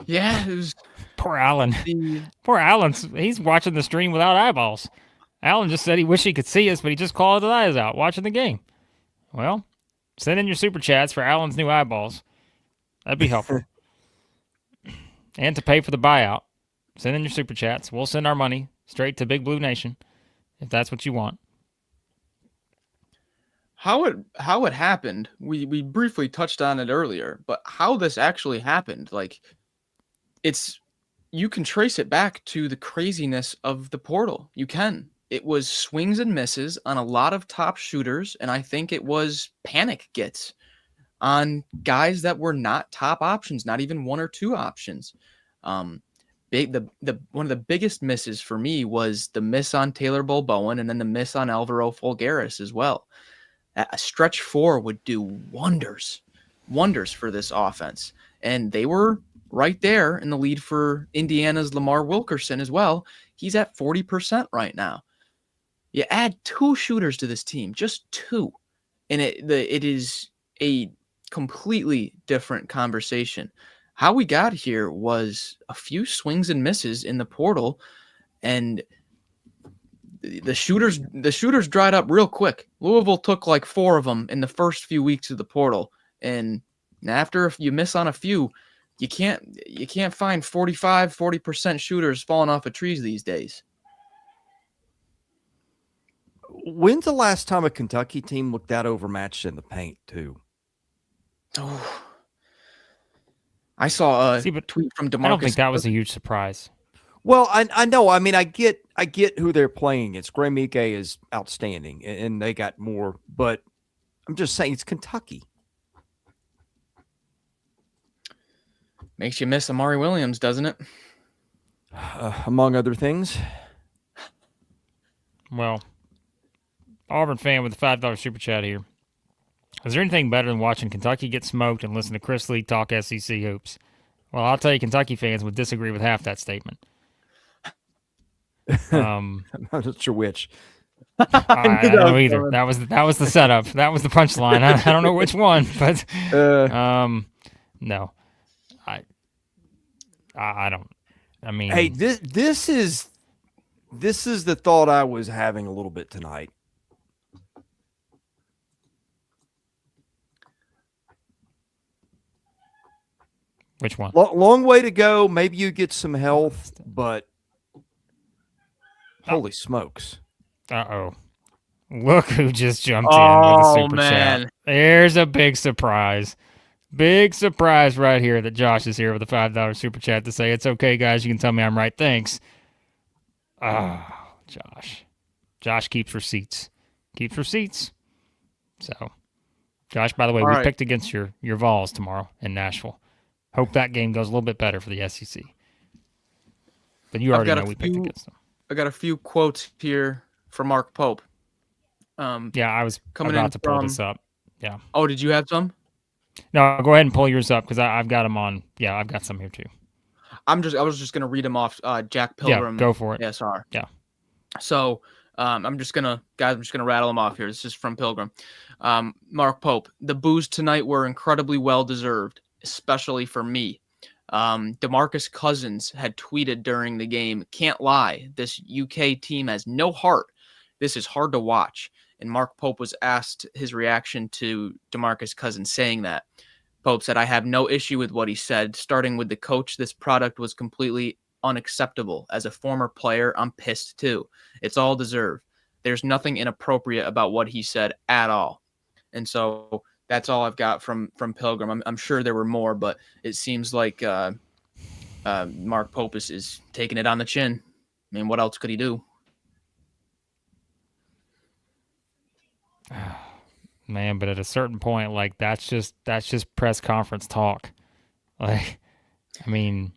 Speaker 2: Yeah, it was
Speaker 1: Poor Allen. Poor Allen. He's watching the stream without eyeballs. Allen just said he wished he could see us, but he just called his eyes out watching the game. Well, send in your super chats for Allen's new eyeballs. That'd be helpful. And to pay for the buyout, send in your super chats. We'll send our money straight to Big Blue Nation if that's what you want.
Speaker 2: how it happened. We briefly touched on it earlier, but how this actually happened, like, you can trace it back to the craziness of the portal. You can. It was swings and misses on a lot of top shooters, and I think it was panic gets on guys that were not top options, not even one or two options. One of the biggest misses for me was the miss on Taylor Bowen and then the miss on Alvaro Folgaris as well. A stretch four would do wonders for this offense. And they were right there in the lead for Indiana's Lamar Wilkerson as well. He's at 40% right now. You add two shooters to this team, just two, and it is a completely different conversation. How we got here was a few swings and misses in the portal, and the shooters dried up real quick. Louisville took like 4 of them in the first few weeks of the portal, and after you miss on a few, you can't find 40% shooters falling off of trees these days.
Speaker 3: When's the last time a Kentucky team looked that overmatched in the paint, too?
Speaker 2: Oh, I saw a tweet from DeMarcus.
Speaker 1: I don't think that was a huge surprise.
Speaker 3: Well, I know. I mean, I get who they're playing against. Graham Ike is outstanding, and they got more. But I'm just saying, it's Kentucky.
Speaker 2: Makes you miss Amari Williams, doesn't it?
Speaker 3: Among other things.
Speaker 1: Well, Auburn fan with a $5 super chat here. Is there anything better than watching Kentucky get smoked and listen to Chris Lee talk SEC hoops? Well, I'll tell you, Kentucky fans would disagree with half that statement.
Speaker 3: I'm not sure which.
Speaker 1: I don't know either. That was the setup. That was the punchline. I don't know which one, but no, I don't. I mean,
Speaker 3: hey, this is the thought I was having a little bit tonight.
Speaker 1: Which one?
Speaker 3: Long way to go. Maybe you get some health, but holy smokes.
Speaker 1: Uh-oh. Look who just jumped in with a super chat. There's a big surprise. Big surprise right here that Josh is here with a $5 super chat to say, it's okay, guys. You can tell me I'm right. Thanks. Oh, Josh. Josh keeps receipts. Keeps receipts. So, Josh, by the way, we picked against your Vols tomorrow in Nashville. Hope that game goes a little bit better for the SEC. But you already know we picked against them.
Speaker 2: I got a few quotes here from Mark Pope.
Speaker 1: Yeah, I was about to pull this up. Yeah.
Speaker 2: Oh, did you have some?
Speaker 1: No, go ahead and pull yours up because I've got them on. Yeah, I've got some here too.
Speaker 2: I was just gonna read them off. Jack Pilgrim.
Speaker 1: Yeah, go for it.
Speaker 2: SR.
Speaker 1: Yeah.
Speaker 2: So I'm just gonna rattle them off here. This is from Pilgrim. Mark Pope. The boos tonight were incredibly well deserved, especially for me. DeMarcus Cousins had tweeted during the game, "Can't lie, this UK team has no heart. This is hard to watch." And Mark Pope was asked his reaction to DeMarcus Cousins saying that. Pope said, "I have no issue with what he said. Starting with the coach, this product was completely unacceptable. As a former player, I'm pissed too. It's all deserved. There's nothing inappropriate about what he said at all." And so that's all I've got from Pilgrim. I'm sure there were more, but it seems like Mark Pope is taking it on the chin. I mean, what else could he do?
Speaker 1: Man, but at a certain point, like that's just press conference talk. Like, I mean,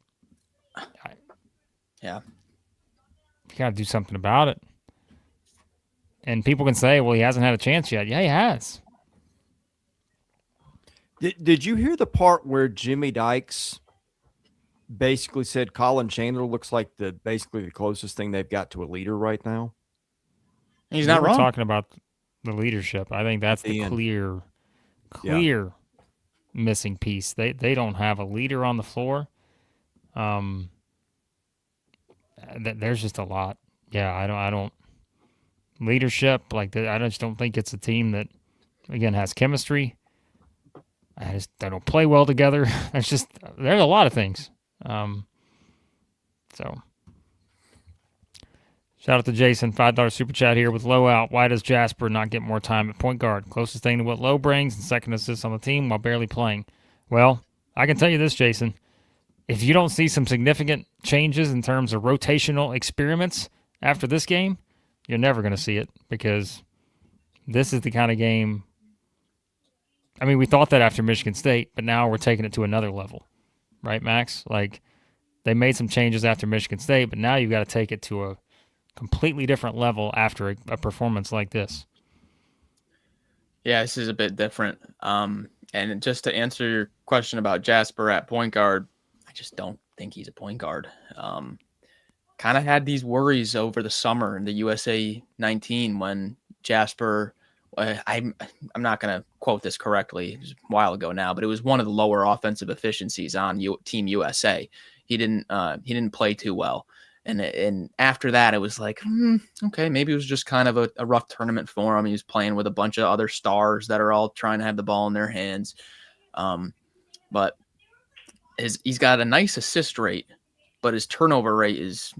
Speaker 2: yeah,
Speaker 1: you got to do something about it. And people can say, "Well, he hasn't had a chance yet." Yeah, he has.
Speaker 3: Did you hear the part where Jimmy Dykes basically said Colin Chandler looks like basically the closest thing they've got to a leader right now?
Speaker 2: He's not wrong.
Speaker 1: Talking about the leadership. I think that's the clear missing piece. They don't have a leader on the floor. There's just a lot. Yeah, I don't leadership like that. I just don't think it's a team that again has chemistry. They don't play well together. There's a lot of things. So shout out to Jason, $5 super chat here with Lowe out. Why does Jasper not get more time at point guard? Closest thing to what Lowe brings and second assist on the team while barely playing. Well, I can tell you this, Jason. If you don't see some significant changes in terms of rotational experiments after this game, you're never going to see it because this is the kind of game. I mean, we thought that after Michigan State, but now we're taking it to another level. Right, Max? Like, they made some changes after Michigan State, but now you've got to take it to a completely different level after a performance like this.
Speaker 2: Yeah, this is a bit different. And just to answer your question about Jasper at point guard, I just don't think he's a point guard. Kind of had these worries over the summer in the USA 19 when Jasper, I'm not going to quote this correctly, it was a while ago now, but it was one of the lower offensive efficiencies on Team USA. He didn't play too well. And after that, it was like, okay, maybe it was just kind of a rough tournament for him. He was playing with a bunch of other stars that are all trying to have the ball in their hands. But he's got a nice assist rate, but his turnover rate is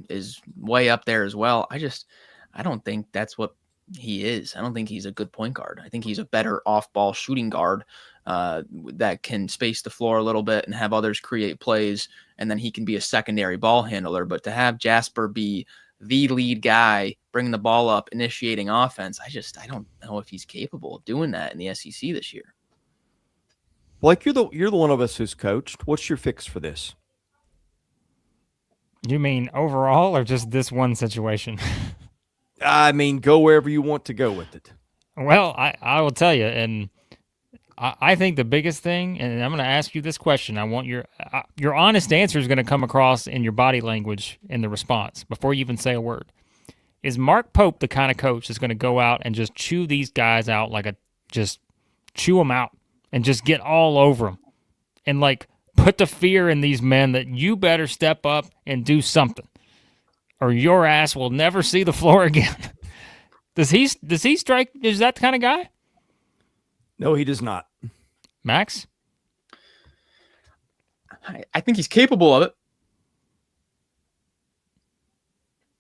Speaker 2: way up there as well. I don't think that's what He is. I don't think he's a good point guard. I think he's a better off-ball shooting guard that can space the floor a little bit and have others create plays, and then he can be a secondary ball handler. But to have Jasper be the lead guy, bringing the ball up, initiating offense, I don't know if he's capable of doing that in the SEC this year.
Speaker 3: Blake, you're the one of us who's coached. What's your fix for this?
Speaker 1: You mean overall or just this one situation?
Speaker 3: I mean, go wherever you want to go with it.
Speaker 1: Well, I will tell you, and I think the biggest thing, and I'm going to ask you this question. I want your honest answer is going to come across in your body language in the response before you even say a word. Is Mark Pope the kind of coach that's going to go out and just chew these guys out just chew them out and just get all over them and like put the fear in these men that you better step up and do something or your ass will never see the floor again? Does he strike? Is that the kind of guy?
Speaker 3: No, he does not.
Speaker 1: Max?
Speaker 2: I think he's capable of it.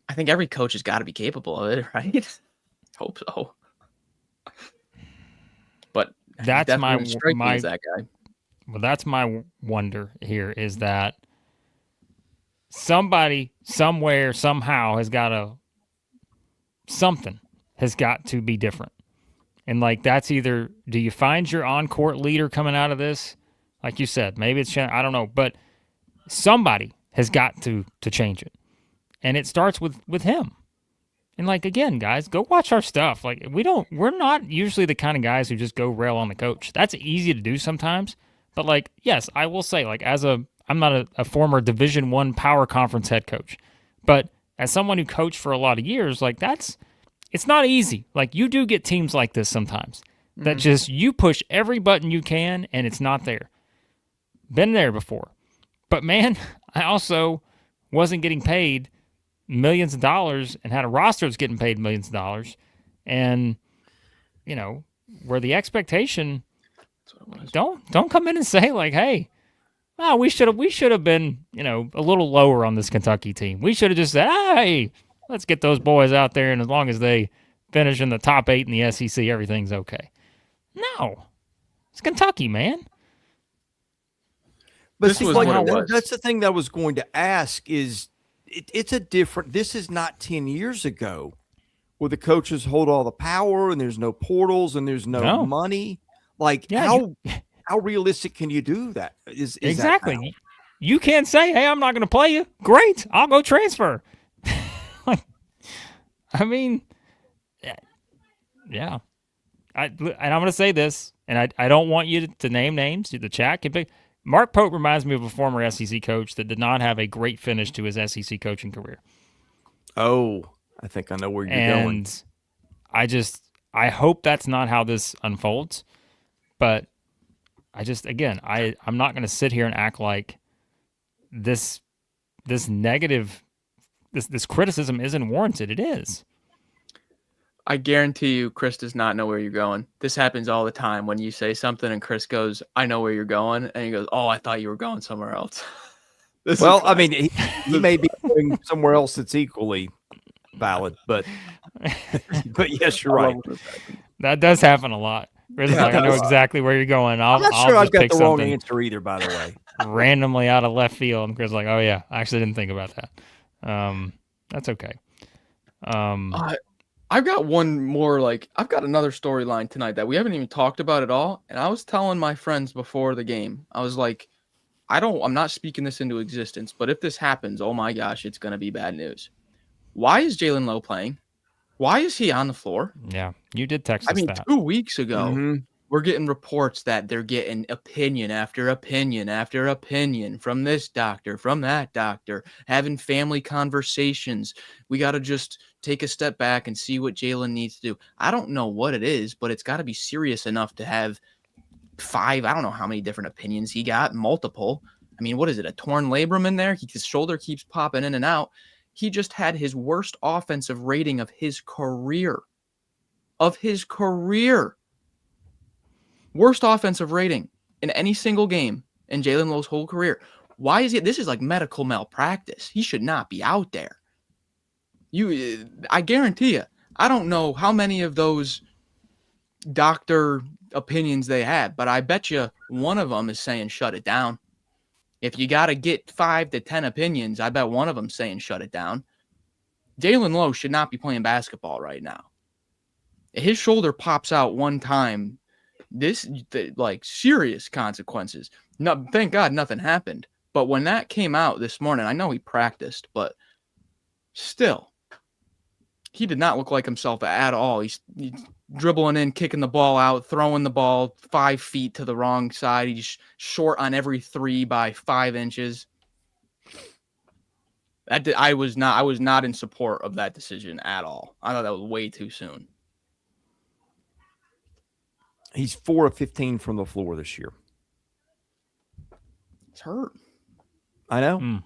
Speaker 2: I think every coach has got to be capable of it, right? Hope so. But
Speaker 1: that's
Speaker 2: that guy.
Speaker 1: Well, that's my wonder here is that somebody, somewhere, somehow something has got to be different. And like that's either do you find your on-court leader coming out of this? Like you said, maybe it's I don't know, but somebody has got to change it. And it starts with him. And like again, guys, go watch our stuff. Like we're not usually the kind of guys who just go rail on the coach. That's easy to do sometimes. But like, yes, I will say, like I'm not a former Division I power conference head coach. But as someone who coached for a lot of years, like it's not easy. Like you do get teams like this sometimes that just you push every button you can and it's not there. Been there before. But man, I also wasn't getting paid millions of dollars and had a roster that's getting paid millions of dollars. And, you know, where the expectation, don't come in and say like, hey, oh, we should have been, you know, a little lower on this Kentucky team. We should have just said, hey, let's get those boys out there, and as long as they finish in the top 8 in the SEC, everything's okay. No. It's Kentucky, man.
Speaker 3: But that's the thing that I was going to ask is it's a different – this is not 10 years ago where the coaches hold all the power and there's no portals and there's no money. Like how realistic can you do that? Is
Speaker 1: exactly.
Speaker 3: That
Speaker 1: you can't say, hey, I'm not going to play you. Great. I'll go transfer. I mean, yeah. And I'm going to say this, and I don't want you to name names. The chat can pick. Mark Pope reminds me of a former SEC coach that did not have a great finish to his SEC coaching career.
Speaker 3: Oh, I think I know where you're going.
Speaker 1: And I hope that's not how this unfolds. But I'm not going to sit here and act like this negative. This criticism isn't warranted. It is.
Speaker 2: I guarantee you, Chris does not know where you're going. This happens all the time when you say something and Chris goes, I know where you're going. And he goes, oh, I thought you were going somewhere else.
Speaker 3: I mean, he may be going somewhere else that's equally valid, but yes, you're right.
Speaker 1: That does happen a lot. Chris is like, I know exactly where you're going.
Speaker 3: I'm not sure I've got the wrong answer either, by the way.
Speaker 1: Randomly out of left field. And Chris is like, oh, yeah, I actually didn't think about that. That's okay.
Speaker 2: I've got one more, I've got another storyline tonight that we haven't even talked about at all. And I was telling my friends before the game, I was like, I'm not speaking this into existence, but if this happens, oh my gosh, it's going to be bad news. Why is Jalen Lowe playing? Why is he on the floor?
Speaker 1: Yeah, you did text us that.
Speaker 2: 2 weeks ago, we're getting reports that they're getting opinion after opinion after opinion from this doctor, from that doctor, having family conversations. We got to just take a step back and see what Jalen needs to do. I don't know what it is, but it's got to be serious enough to have 5. I don't know how many different opinions he got, multiple. I mean, what is it, a torn labrum in there? His shoulder keeps popping in and out. He just had his worst offensive rating of his career. Worst offensive rating in any single game in Jalen Lowe's whole career. Why is this is like medical malpractice. He should not be out there. I guarantee you, I don't know how many of those doctor opinions they had, but I bet you one of them is saying shut it down. If you got to get 5 to 10 opinions, I bet one of them saying shut it down. Jalen Lowe should not be playing basketball right now. His shoulder pops out one time. Serious consequences. No, thank God nothing happened. But when that came out this morning, I know he practiced, but still, he did not look like himself at all. He's dribbling in, kicking the ball out, throwing the ball 5 feet to the wrong side. He's short on every 3 by 5 inches. I was not in support of that decision at all. I thought that was way too soon.
Speaker 3: He's 4 of 15 from the floor this year.
Speaker 2: It's hurt.
Speaker 3: I know.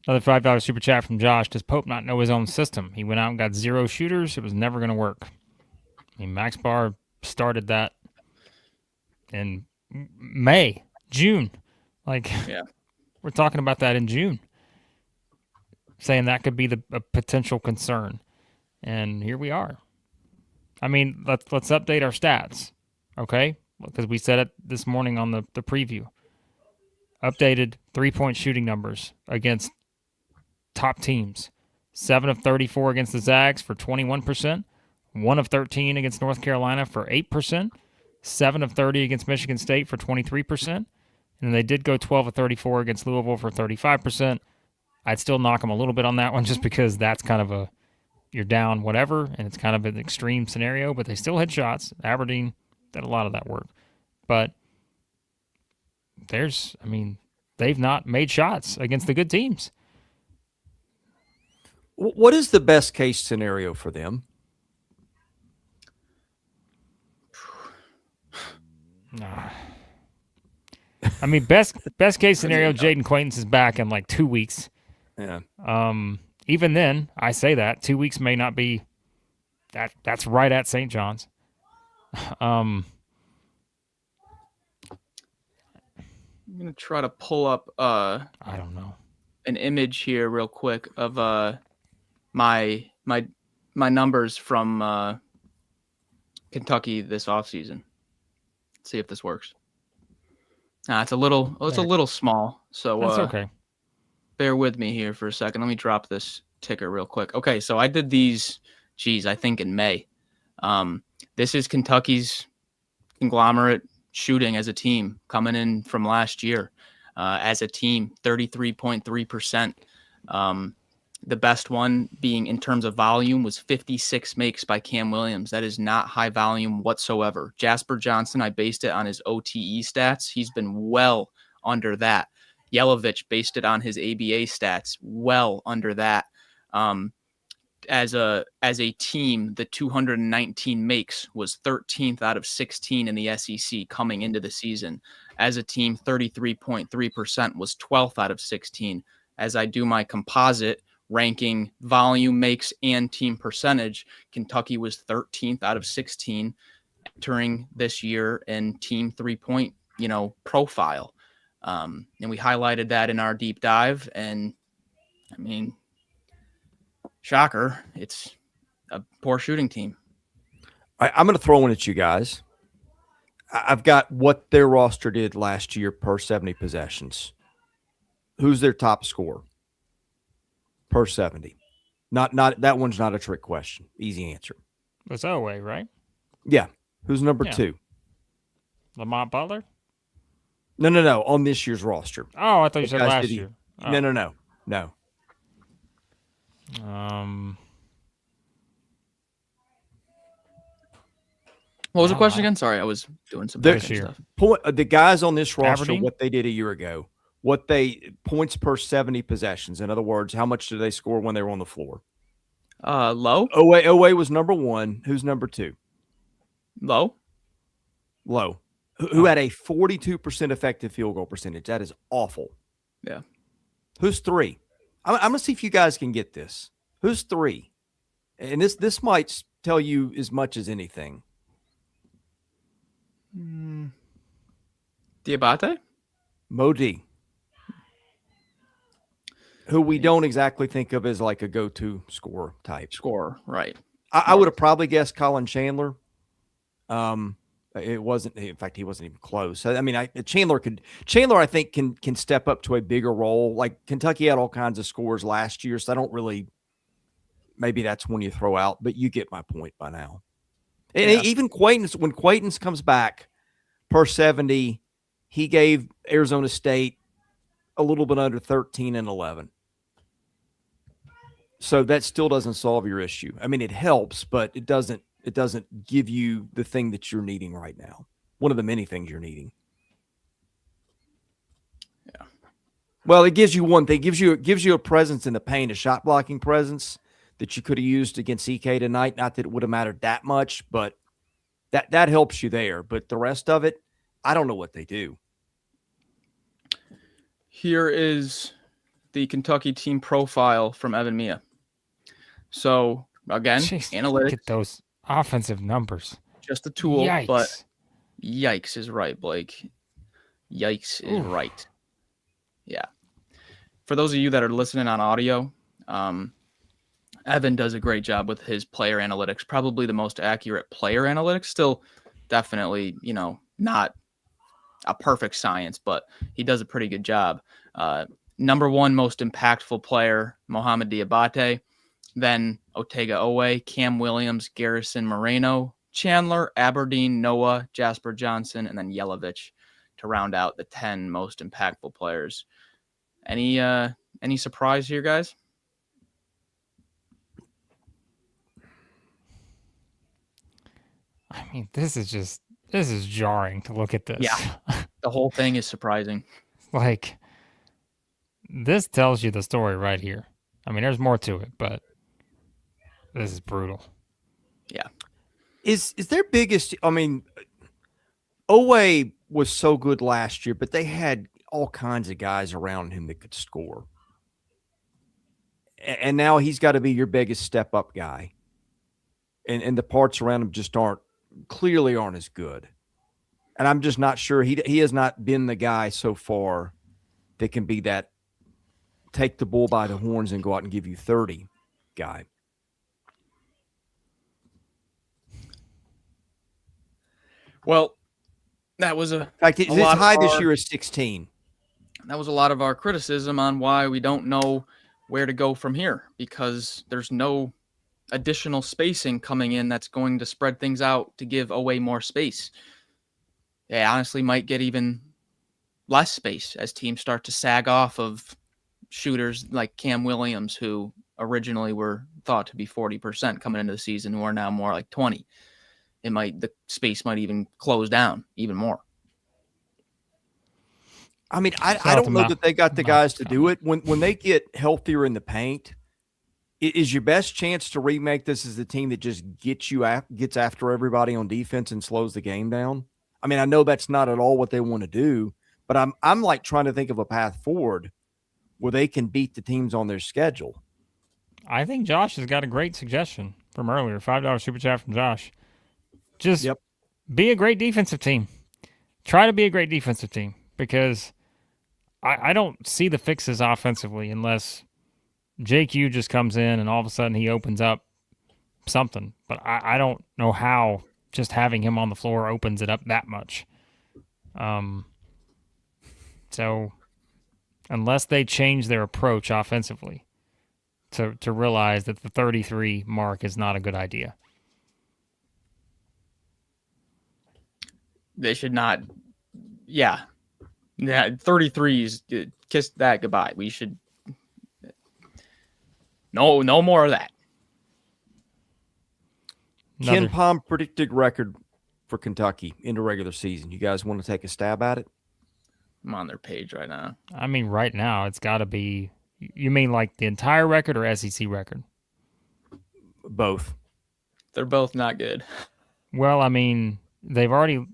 Speaker 1: Another $5 super chat from Josh. Does Pope not know his own system? He went out and got 0 shooters. It was never going to work. I mean, Max Barr started that in June.
Speaker 2: Yeah.
Speaker 1: We're talking about that in June, saying that could be a potential concern. And here we are. I mean, let's update our stats, okay? Because we said it this morning on the preview. Updated 3-point shooting numbers against top teams. 7 of 34 against the Zags for 21%. 1 of 13 against North Carolina for 8%. 7 of 30 against Michigan State for 23%. And they did go 12 of 34 against Louisville for 35%. I'd still knock them a little bit on that one just because that's kind of you're down whatever, and it's kind of an extreme scenario, but they still had shots. Aberdeen did a lot of that work. But they've not made shots against the good teams.
Speaker 3: What is the best case scenario for them?
Speaker 1: I mean, best case scenario, Jayden Quaintance is back in 2 weeks.
Speaker 3: Yeah.
Speaker 1: Even then, I say that 2 weeks may not be that's right at St. John's.
Speaker 2: I'm gonna try to pull up
Speaker 1: I don't know,
Speaker 2: an image here real quick of my numbers from Kentucky this offseason. See if this works. It's a little small, so
Speaker 1: that's okay.
Speaker 2: Bear with me here for a second. Let me drop this ticker real quick. Okay, so I did these, I think in May. This is Kentucky's conglomerate shooting as a team coming in from last year. As a team, 33.3%. The best one being in terms of volume was 56 makes by Cam Williams. That is not high volume whatsoever. Jasper Johnson, I based it on his OTE stats. He's been well under that. Yelovich based it on his ABA stats, well under that. As a team, the 219 makes was 13th out of 16 in the SEC coming into the season. As a team, 33.3% was 12th out of 16. As I do my composite ranking volume makes and team percentage, Kentucky was 13th out of 16 entering this year in team 3-point, profile. And we highlighted that in our deep dive. And I mean, shocker, it's a poor shooting team.
Speaker 3: I'm going to throw one at you guys. I've got what their roster did last year per 70 possessions. Who's their top scorer per 70? Not that one's not a trick question. Easy answer.
Speaker 1: It's Lowe, right?
Speaker 3: Yeah. Who's number 2?
Speaker 1: Lamont Butler?
Speaker 3: No. On this year's roster.
Speaker 1: Oh, I thought you said last year. Oh.
Speaker 3: No.
Speaker 2: What was the question again? Sorry, I was doing some stuff.
Speaker 3: The guys on this roster,
Speaker 1: Aberdeen?
Speaker 3: what they did a year ago, points per 70 possessions. In other words, how much did they score when they were on the floor?
Speaker 2: Lowe.
Speaker 3: Owe was number 1. Who's number 2?
Speaker 2: Lowe,
Speaker 3: who had a 42% effective field goal percentage. That is awful.
Speaker 2: Yeah.
Speaker 3: Who's 3? I'm going to see if you guys can get this. Who's 3? And this might tell you as much as anything.
Speaker 2: Diabate?
Speaker 3: Mo D. who we don't exactly think of as like a go-to scorer type.
Speaker 2: Scorer, right.
Speaker 3: I would have probably guessed Colin Chandler. It wasn't. In fact, he wasn't even close. I mean, Chandler, I think, can step up to a bigger role. Like Kentucky had all kinds of scores last year, so I don't really. Maybe that's when you throw out, but you get my point by now. And even Quaintance, when Quaintance comes back per 70, he gave Arizona State a little bit under 13 and 11. So that still doesn't solve your issue. I mean, it helps, but it doesn't give you the thing that you're needing right now. One of the many things you're needing.
Speaker 2: Yeah.
Speaker 3: Well, it gives you one thing. It gives you a presence in the paint, a shot blocking presence that you could have used against EK tonight. Not that it would have mattered that much, but that helps you there. But the rest of it, I don't know what they do.
Speaker 2: Here is the Kentucky team profile from Evan Mia. So again, analytics.
Speaker 1: Look at those offensive numbers.
Speaker 2: Just a tool,
Speaker 1: Yikes.
Speaker 2: but yikes is right, Blake. Yikes is right. Yeah. For those of you that are listening on audio, Evan does a great job with his player analytics, probably the most accurate player analytics. Still definitely, not a perfect science, but he does a pretty good job. Number one most impactful player, Mohamed Diabate. Then Otega Owe, Cam Williams, Garrison Moreno, Chandler, Aberdeen, Noah, Jasper Johnson, and then Yelovich to round out the 10 most impactful players. Any surprise here, guys?
Speaker 1: I mean, this is jarring to look at this.
Speaker 2: Yeah, the whole thing is surprising.
Speaker 1: Like, this tells you the story right here. I mean, there's more to it, but this is brutal.
Speaker 2: Yeah.
Speaker 3: Is their biggest? I mean, Owe was so good last year, but they had all kinds of guys around him that could score. And now he's got to be your biggest step up guy. And the parts around him just clearly aren't as good. And I'm just not sure. He has not been the guy so far that can be that take the bull by the horns and go out and give you 30 guy.
Speaker 2: Well, that was
Speaker 3: in fact, his high this year is 16.
Speaker 2: That was a lot of our criticism on why we don't know where to go from here, because there's no additional spacing coming in that's going to spread things out to give away more space. They honestly might get even less space as teams start to sag off of shooters like Cam Williams, who originally were thought to be 40% coming into the season, who are now more like 20. The space might even close down even more.
Speaker 3: I mean, I don't know that they got the guys to do it. When they get healthier in the paint, is your best chance to remake this as the team that just gets after everybody on defense and slows the game down? I mean, I know that's not at all what they want to do, but I'm like trying to think of a path forward where they can beat the teams on their schedule.
Speaker 1: I think Josh has got a great suggestion from earlier. $5 super chat from Josh. Just be a great defensive team. Try to be a great defensive team, because I don't see the fixes offensively unless JQ just comes in and all of a sudden he opens up something. But I don't know how just having him on the floor opens it up that much. So unless they change their approach offensively to realize that the 33 mark is not a good idea.
Speaker 2: They should not. Yeah. 33s, kiss that goodbye. We should. No more of that.
Speaker 3: Ken Palm predicted record for Kentucky into regular season. You guys want to take a stab at it?
Speaker 2: I'm on their page right now.
Speaker 1: I mean, right now it's got to be. You mean like the entire record or SEC record?
Speaker 3: Both.
Speaker 2: They're both not good.
Speaker 1: Well, I mean, they've already.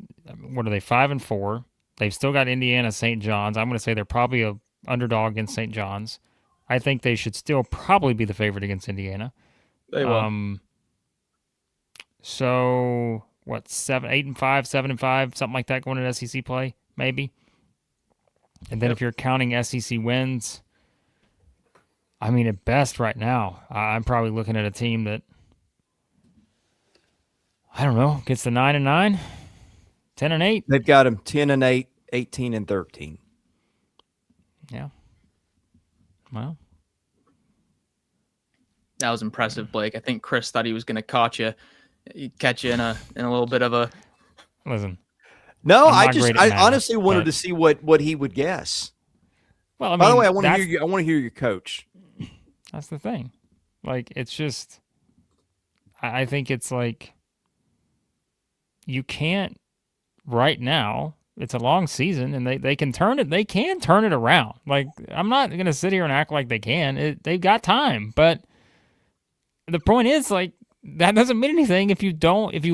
Speaker 1: What are they? 5-4. They've still got Indiana, St. John's. I'm going to say they're probably a underdog against St. John's. I think they should still probably be the favorite against Indiana.
Speaker 2: They will.
Speaker 1: So what? 8-5, 7-5, something like that going into SEC play, maybe. And then if you're counting SEC wins, I mean, at best right now, I'm probably looking at a team that, I don't know, gets the 9-9, 10-8.
Speaker 3: They've got them 10-8, 18-13.
Speaker 1: Yeah. Well,
Speaker 2: That was impressive, Blake. I think Chris thought he was going to catch you in a little bit of a.
Speaker 1: listen.
Speaker 3: No,
Speaker 1: I'm
Speaker 3: I
Speaker 1: not great at math,
Speaker 3: honestly wanted
Speaker 1: but-
Speaker 3: to see what he would guess.
Speaker 1: Well, I mean,
Speaker 3: By the way, I want to
Speaker 1: that's-
Speaker 3: hear you. I want to hear your coach.
Speaker 1: That's the thing. Like, it's just, I think it's like, you can't right now. It's a long season, and they can turn it. They can turn it around. Like, I'm not gonna sit here and act like they can. They've got time, but the point is, like, that doesn't mean anything if you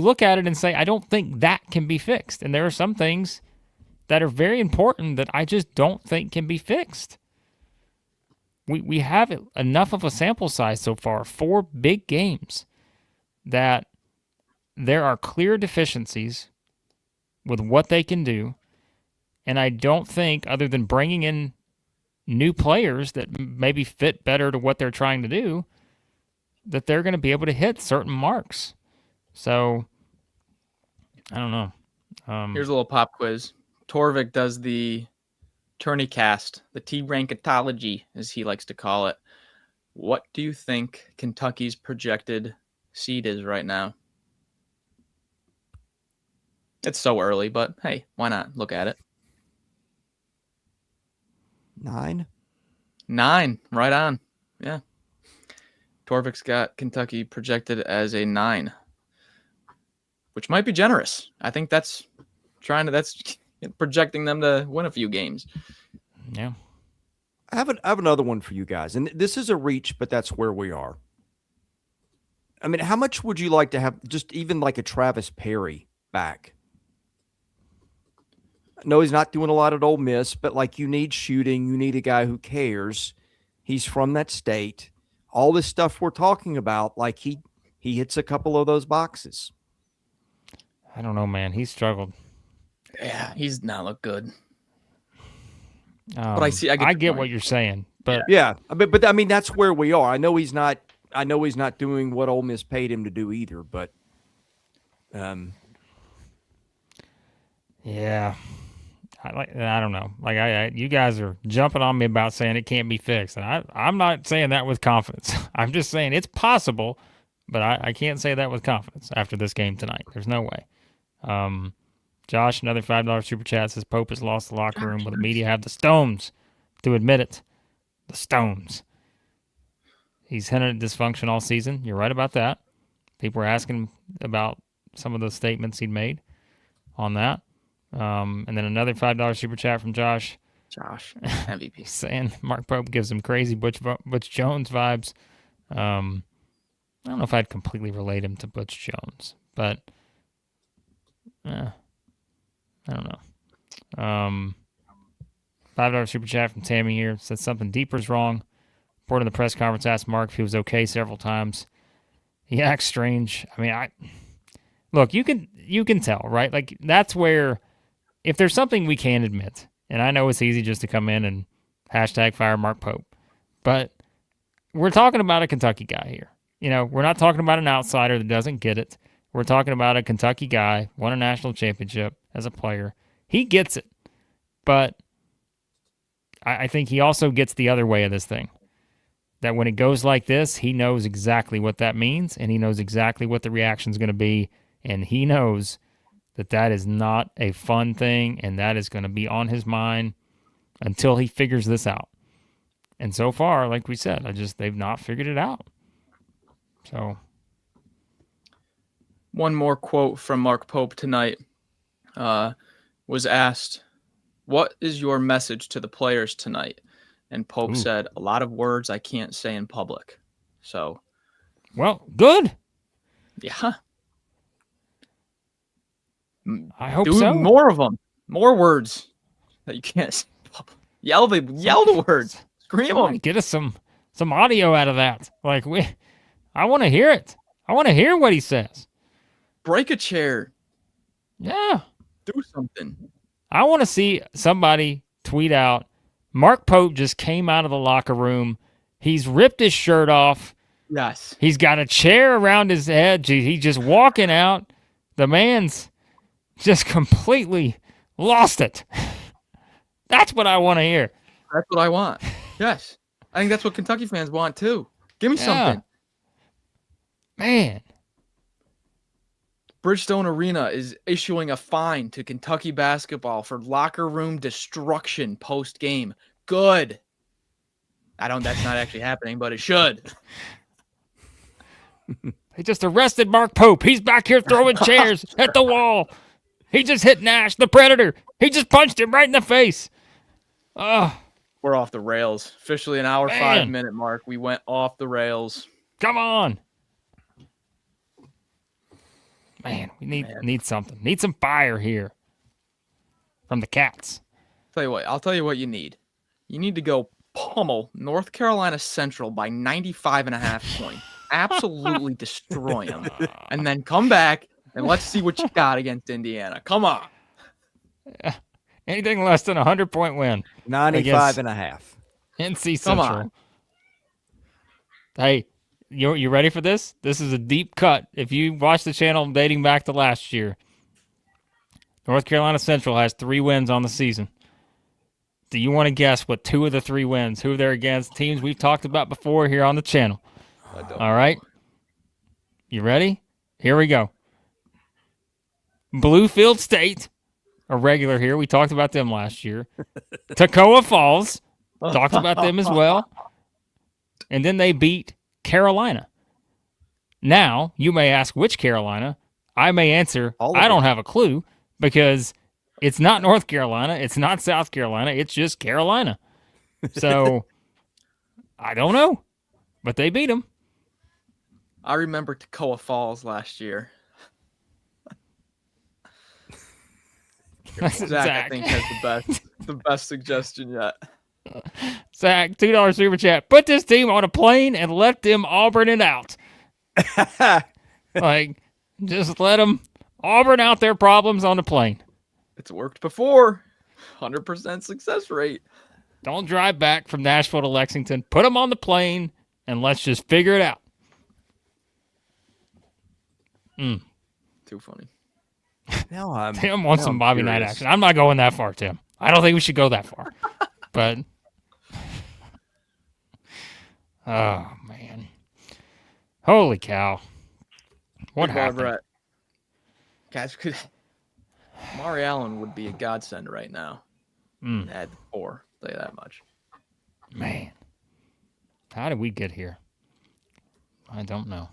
Speaker 1: look at it and say, I don't think that can be fixed. And there are some things that are very important that I just don't think can be fixed. We have enough of a sample size so far, 4 big games, that there are clear deficiencies with what they can do. And I don't think, other than bringing in new players that maybe fit better to what they're trying to do, that they're going to be able to hit certain marks. So, I don't know.
Speaker 2: Here's a little pop quiz. Torvik does the tourneycast, the T-rankatology, as he likes to call it. What do you think Kentucky's projected seed is right now? It's so early, but hey, why not look at it?
Speaker 3: 9.
Speaker 2: 9, right on. Yeah. Torvik's got Kentucky projected as a 9, which might be generous. I think that's projecting them to win a few games.
Speaker 1: Yeah.
Speaker 3: I have another one for you guys, and this is a reach, but that's where we are. I mean, how much would you like to have just even like a Travis Perry back? No, he's not doing a lot at Ole Miss, but like you need shooting. You need a guy who cares. He's from that state. All this stuff we're talking about, like he hits a couple of those boxes.
Speaker 1: I don't know, man. He's struggled.
Speaker 2: Yeah, he's not looked good.
Speaker 1: But
Speaker 2: I see. I get,
Speaker 1: get what you're saying, but
Speaker 3: Yeah, but I mean that's where we are. I know he's not doing what Ole Miss paid him to do either, but
Speaker 1: yeah, I don't know. Like you guys are jumping on me about saying it can't be fixed, and I'm not saying that with confidence. I'm just saying it's possible, but I can't say that with confidence after this game tonight. There's no way. Josh, another $5 super chat, says Pope has lost the locker room. Will the media have the stones to admit it? The stones. He's hinted at dysfunction all season. You're right about that. People were asking about some of the statements he'd made on that. And then another $5 super chat from Josh.
Speaker 2: Josh, MVP.
Speaker 1: Saying Mark Pope gives him crazy Butch Jones vibes. I don't know if I'd completely relate him to Butch Jones, but I don't know. $5 super chat from Tammy here. Said something deeper's wrong. Report in the press conference asked Mark if he was okay several times. He acts strange. I mean, look, you can tell, right? Like, that's where, if there's something we can admit, and I know it's easy just to come in and hashtag fire Mark Pope, but we're talking about a Kentucky guy here. You know, we're not talking about an outsider that doesn't get it. We're talking about a Kentucky guy, won a national championship as a player. He gets it. But I think he also gets the other way of this thing. That when it goes like this, he knows exactly what that means, and he knows exactly what the reaction is going to be, and he knows that is not a fun thing, and that is going to be on his mind until he figures this out. And so far, like we said, they've not figured it out. So,
Speaker 2: one more quote from Mark Pope tonight. Was asked, what is your message to the players tonight? And Pope said, a lot of words I can't say in public. So,
Speaker 1: well, good.
Speaker 2: Yeah.
Speaker 1: I hope
Speaker 2: do
Speaker 1: so.
Speaker 2: More of them. More words that you can't say in public. Yell the words. Scream them.
Speaker 1: Get us some audio out of that. Like, I want to hear it. I want to hear what he says.
Speaker 2: Break a chair.
Speaker 1: Yeah.
Speaker 2: Do something.
Speaker 1: I want to see somebody tweet out, Mark Pope just came out of the locker room He's ripped his shirt off.
Speaker 2: Yes.
Speaker 1: He's got a chair around his head. He's just walking out. The man's just completely lost it. That's what I want to hear.
Speaker 2: That's what I want. Yes. I think that's what Kentucky fans want too. Give me something.
Speaker 1: Man.
Speaker 2: Bridgestone Arena is issuing a fine to Kentucky basketball for locker room destruction post-game. Good. That's not actually happening, but it should.
Speaker 1: They just arrested Mark Pope. He's back here throwing chairs at the wall. He just hit Nash, the Predator. He just punched him right in the face. Oh,
Speaker 2: we're off the rails. Officially an hour, 5-minute mark. We went off the rails.
Speaker 1: Come on. Man, we need something. Need some fire here from the Cats.
Speaker 2: I'll tell you what you need. You need to go pummel North Carolina Central by 95.5 points. Absolutely destroy them. And then come back and let's see what you got against Indiana. Come on.
Speaker 1: Anything less than a 100-point win.
Speaker 3: 95.5.
Speaker 1: NC Central. Come on. Hey, you ready for this? This is a deep cut. If you watch the channel dating back to last year, North Carolina Central has 3 wins on the season. Do you want to guess what 2 of the 3 wins, who they're against, teams we've talked about before here on the channel? All right. You ready? Here we go. Bluefield State, a regular here. We talked about them last year. Toccoa Falls, talked about them as well. And then they beat Carolina. Now, you may ask which Carolina. I may answer, I don't have a clue, because it's not North Carolina. It's not South Carolina. It's just Carolina. So, I don't know. But they beat them.
Speaker 2: I remember Toccoa Falls last year. Zach, I think, has the best suggestion yet.
Speaker 1: Zach, $2 super chat. Put this team on a plane and let them Auburn it out. Just let them Auburn out their problems on the plane.
Speaker 2: It's worked before. 100% success rate.
Speaker 1: Don't drive back from Nashville to Lexington. Put them on the plane and let's just figure it out.
Speaker 2: Too funny.
Speaker 1: Tim wants some Bobby Knight action. I'm not going that far, Tim. I don't think we should go that far. But, oh, man. Holy cow. What happened?
Speaker 2: Guys, Mari Allen would be a godsend right now. At 4, I'll tell you that much.
Speaker 1: Man. How did we get here? I don't know.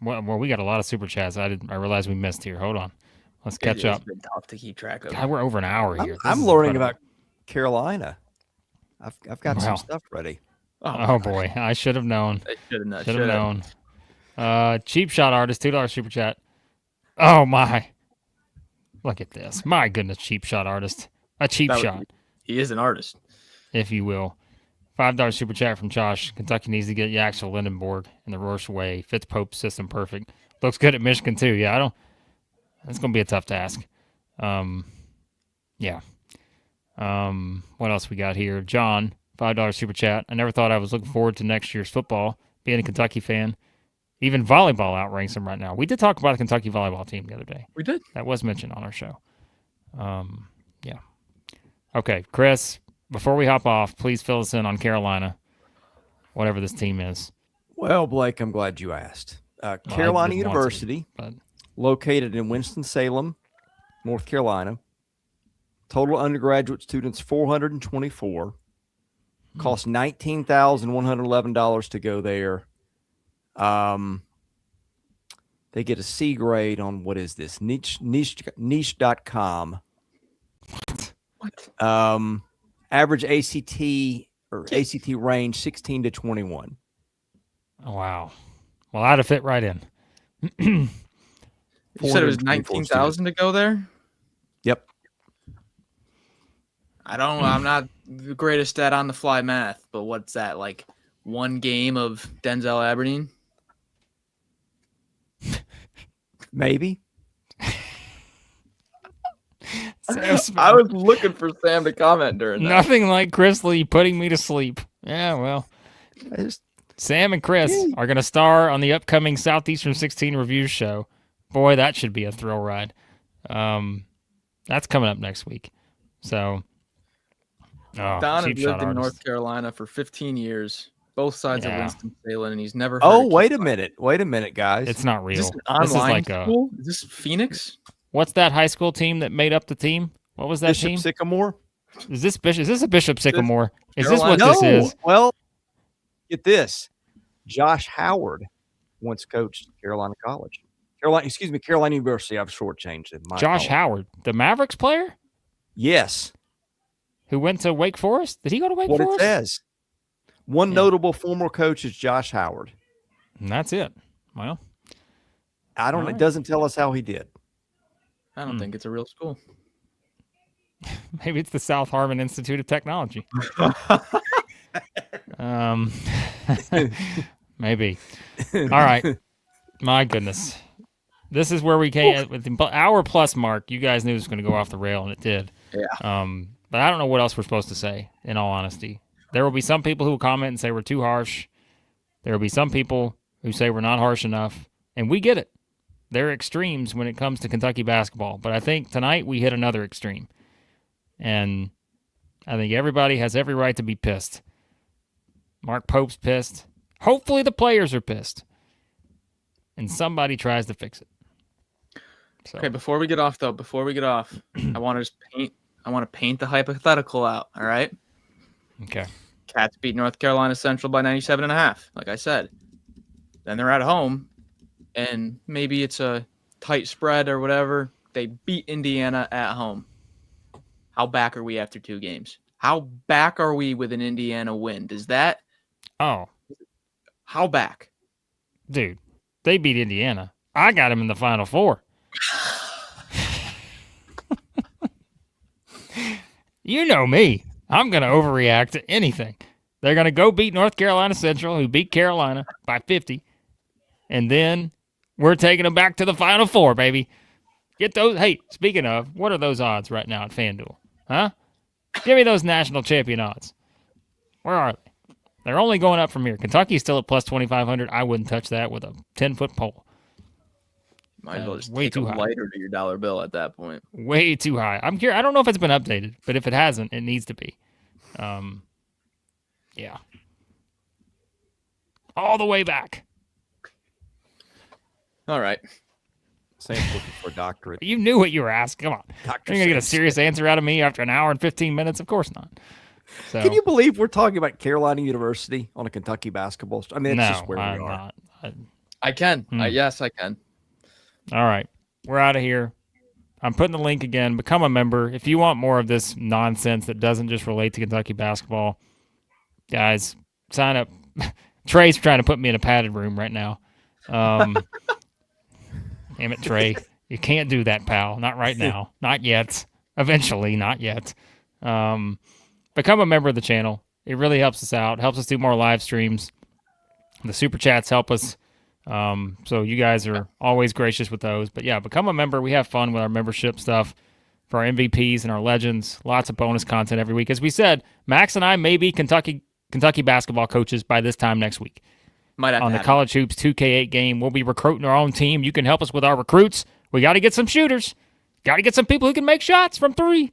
Speaker 1: Well, we got a lot of super chats. I realized we missed here. Hold on. Let's catch up.
Speaker 2: It's been tough to keep track of.
Speaker 1: God, we're over an hour here.
Speaker 3: I'm learning about Carolina. I've got some stuff ready.
Speaker 1: Oh boy, I should have known.
Speaker 2: Should have known.
Speaker 1: Cheap shot artist, $2 super chat. Oh my! Look at this. My goodness, cheap shot artist. A cheap shot.
Speaker 2: He is an artist,
Speaker 1: if you will. $5 super chat from Josh. Kentucky needs to get Yaxel Lindenborg in the Roche way. Fits Pope's system perfect. Looks good at Michigan too. Yeah, It's going to be a tough task. Yeah. What else we got here? John, $5 super chat. I never thought I was looking forward to next year's football. Being a Kentucky fan, even volleyball outranks them right now. We did talk about the Kentucky volleyball team the other day.
Speaker 2: We did.
Speaker 1: That was mentioned on our show. Yeah. Okay, Chris. Before we hop off, please fill us in on Carolina, whatever this team is.
Speaker 3: Well, Blake, I'm glad you asked. Carolina University, located in Winston-Salem, North Carolina. Total undergraduate students, 424. Cost $19,111 to go there. They get a C grade on, what is this? Niche.com.
Speaker 2: What?
Speaker 3: Average ACT range 16 to 21.
Speaker 1: Oh, wow. Well, I'd have fit right in.
Speaker 2: You said it was 19,000 to go there?
Speaker 3: Yep.
Speaker 2: I'm not the greatest at on the fly math, but what's that, like one game of Denzel Aberdeen?
Speaker 3: Maybe.
Speaker 1: Sam Smith.
Speaker 2: I was looking for Sam to comment during that.
Speaker 1: Nothing like Chris Lee putting me to sleep. Yeah, well.
Speaker 3: I just-
Speaker 1: Sam and Chris are going to star on the upcoming Southeastern 16 review show. Boy, that should be a thrill ride. That's coming up next week. So,
Speaker 2: Don has
Speaker 1: cheap shot
Speaker 2: lived in
Speaker 1: artist.
Speaker 2: North Carolina for 15 years, both sides of Winston-Salem, and he's never heard
Speaker 3: Oh,
Speaker 2: of
Speaker 3: wait a minute, guys.
Speaker 1: It's not real.
Speaker 2: Is this an online
Speaker 1: like
Speaker 2: school? Is this Phoenix?
Speaker 1: What's that high school team that made up the team? What was that
Speaker 3: Bishop
Speaker 1: team?
Speaker 3: Sycamore.
Speaker 1: Is this a Bishop Sycamore? Is this
Speaker 2: Carolina?
Speaker 1: what this is?
Speaker 3: Well, get this. Josh Howard once coached Carolina College. Carolina University. I've shortchanged it.
Speaker 1: Josh Howard, the Mavericks player
Speaker 3: Yes.
Speaker 1: who went to Wake Forest. Did he go to Wake
Speaker 3: What
Speaker 1: Forest?
Speaker 3: it says. One notable former coach is Josh Howard.
Speaker 1: And that's it. Well,
Speaker 3: I don't.
Speaker 1: All
Speaker 3: It
Speaker 1: right.
Speaker 3: doesn't tell us how he did.
Speaker 2: I don't think it's a real school.
Speaker 1: maybe it's the South Harmon Institute of Technology. Maybe. All right. My goodness. This is where we came with the hour plus mark. You guys knew it was going to go off the rail, and it did.
Speaker 2: Yeah.
Speaker 1: But I don't know what else we're supposed to say, in all honesty. There will be some people who will comment and say we're too harsh. There will be some people who say we're not harsh enough, and we get it. There are extremes when it comes to Kentucky basketball, but I think tonight we hit another extreme. And I think everybody has every right to be pissed. Mark Pope's pissed. Hopefully the players are pissed. And somebody tries to fix it. So.
Speaker 2: Okay, before we get off, I want to paint the hypothetical out, all right?
Speaker 1: Okay.
Speaker 2: Cats beat North Carolina Central by 97.5, like I said. Then they're at home, and maybe it's a tight spread or whatever. They beat Indiana at home. How back are we after 2 games? How back are we with an Indiana win? Does that...
Speaker 1: Oh.
Speaker 2: How back?
Speaker 1: Dude, they beat Indiana. I got them in the Final Four. You know me. I'm going to overreact to anything. They're going to go beat North Carolina Central, who beat Carolina by 50. And then we're taking them back to the Final Four, baby. Get those. Hey, speaking of, what are those odds right now at FanDuel? Huh? Give me those national champion odds. Where are they? They're only going up from here. Kentucky's still at plus 2,500. I wouldn't touch that with a 10-foot pole.
Speaker 2: Might as well just
Speaker 1: way
Speaker 2: take a
Speaker 1: too high.
Speaker 2: lighter to your dollar bill at that point.
Speaker 1: Way too high. I'm curious. I don't know if it's been updated, but if it hasn't, it needs to be. Yeah. All the way back.
Speaker 2: All right.
Speaker 3: Sam's looking for a doctorate.
Speaker 1: You knew what you were asking. Come on.
Speaker 3: Dr.
Speaker 1: You're going to get a
Speaker 3: Sam.
Speaker 1: serious answer out of me after an hour and 15 minutes? Of course not. So,
Speaker 3: Can you believe we're talking about Carolina University on a Kentucky basketball? I mean, it's
Speaker 1: no,
Speaker 3: just where
Speaker 1: I'm
Speaker 3: we are.
Speaker 1: not.
Speaker 2: I can. Yes, I can.
Speaker 1: All right. We're out of here. I'm putting the link again. Become a member. If you want more of this nonsense that doesn't just relate to Kentucky basketball, guys, sign up. Trey's trying to put me in a padded room right now. Damn it, Trey. You can't do that, pal. Not right now. Not yet. Eventually, not yet. Become a member of the channel. It really helps us out. Helps us do more live streams. The super chats help us. So you guys are always gracious with those. But yeah, become a member. We have fun with our membership stuff for our MVPs and our legends. Lots of bonus content every week. As we said, Max and I may be Kentucky basketball coaches by this time next week.
Speaker 2: Might have
Speaker 1: On
Speaker 2: to
Speaker 1: the
Speaker 2: have
Speaker 1: College Hoops 2K8 game, we'll be recruiting our own team. You can help us with our recruits. We got to get some shooters. Got to get some people who can make shots from 3.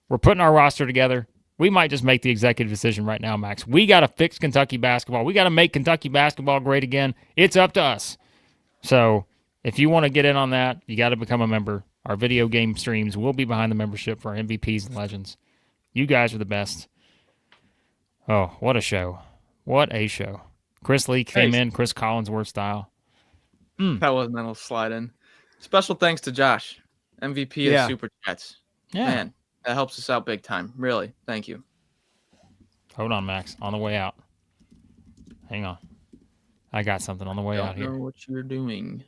Speaker 1: We're putting our roster together. We might just make the executive decision right now, Max. We got to fix Kentucky basketball. We got to make Kentucky basketball great again. It's up to us. So if you want to get in on that, you got to become a member. Our video game streams will be behind the membership for our MVPs and legends. You guys are the best. Oh, what a show. What a show. Chris Lee came in, Chris Collingsworth style.
Speaker 2: That wasn't a little slide in. Special thanks to Josh, MVP of Super Chats.
Speaker 1: Yeah.
Speaker 2: Man, that helps us out big time. Really. Thank you.
Speaker 1: Hold on, Max. On the way out. Hang on. I got something on the way out
Speaker 2: Don't know
Speaker 1: here.
Speaker 2: what you're doing.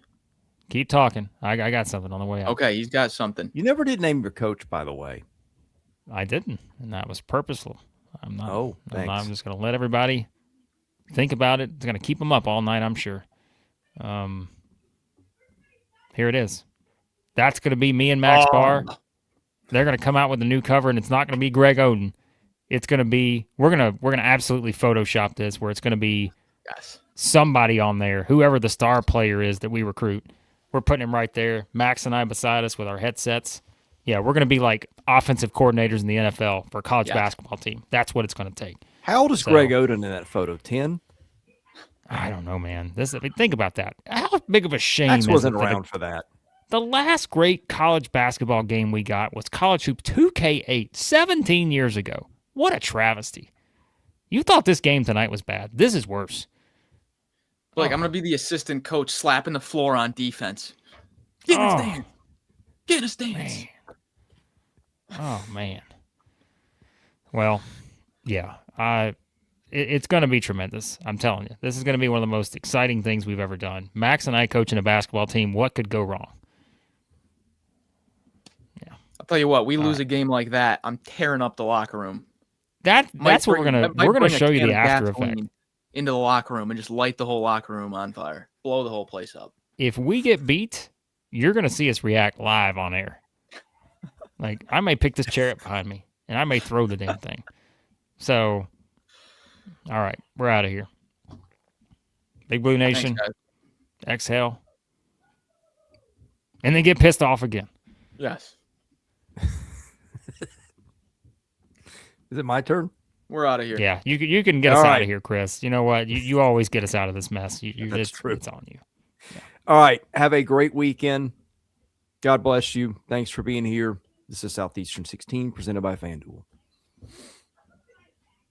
Speaker 1: Keep talking. I got something on the way out.
Speaker 2: Okay, he's got something.
Speaker 3: You never did name your coach, by the way.
Speaker 1: I didn't, and that was purposeful. I'm not.
Speaker 3: Oh, thanks.
Speaker 1: I'm just going to let everybody think about it. It's going to keep them up all night, I'm sure. Here it is. That's going to be me and Max Barr. they're going to come out with a new cover, and it's not going to be Greg Oden. It's going to be we're gonna absolutely Photoshop this, where it's going to be somebody on there, whoever the star player is that we recruit. We're putting him right there. Max and I beside us with our headsets. Yeah, we're going to be like offensive coordinators in the NFL for a college basketball team. That's what it's going to take.
Speaker 3: How old is Greg Oden in that photo? 10?
Speaker 1: I don't know, man. Think about that. How big of a shame
Speaker 3: Max
Speaker 1: is
Speaker 3: wasn't
Speaker 1: it
Speaker 3: around for that.
Speaker 1: The last great college basketball game we got was College Hoop 2K8 17 years ago. What a travesty. You thought this game tonight was bad. This is worse.
Speaker 2: I'm going to be the assistant coach slapping the floor on defense. Get in the stands. Get in the stands.
Speaker 1: Man. Oh, man. Well, yeah. It's going to be tremendous. I'm telling you. This is going to be one of the most exciting things we've ever done. Max and I coaching a basketball team. What could go wrong? Yeah.
Speaker 2: I'll tell you what. We lose a game like that, I'm tearing up the locker room.
Speaker 1: That's what we're gonna show you the after effect
Speaker 2: into the locker room and just light the whole locker room on fire, blow the whole place up.
Speaker 1: If we get beat, you're gonna see us react live on air. Like I may pick this chair up behind me and I may throw the damn thing. So, all right, we're out of here. Big Blue Nation,
Speaker 2: Thanks,
Speaker 1: exhale, and then get pissed off again.
Speaker 2: Yes.
Speaker 3: Is it my turn?
Speaker 2: We're out of here.
Speaker 1: Yeah, you can get us out of here, Chris. You know what? You always get us out of this mess.
Speaker 3: That's true.
Speaker 1: It's on you. Yeah.
Speaker 3: All right. Have a great weekend. God bless you. Thanks for being here. This is Southeastern 16 presented by FanDuel.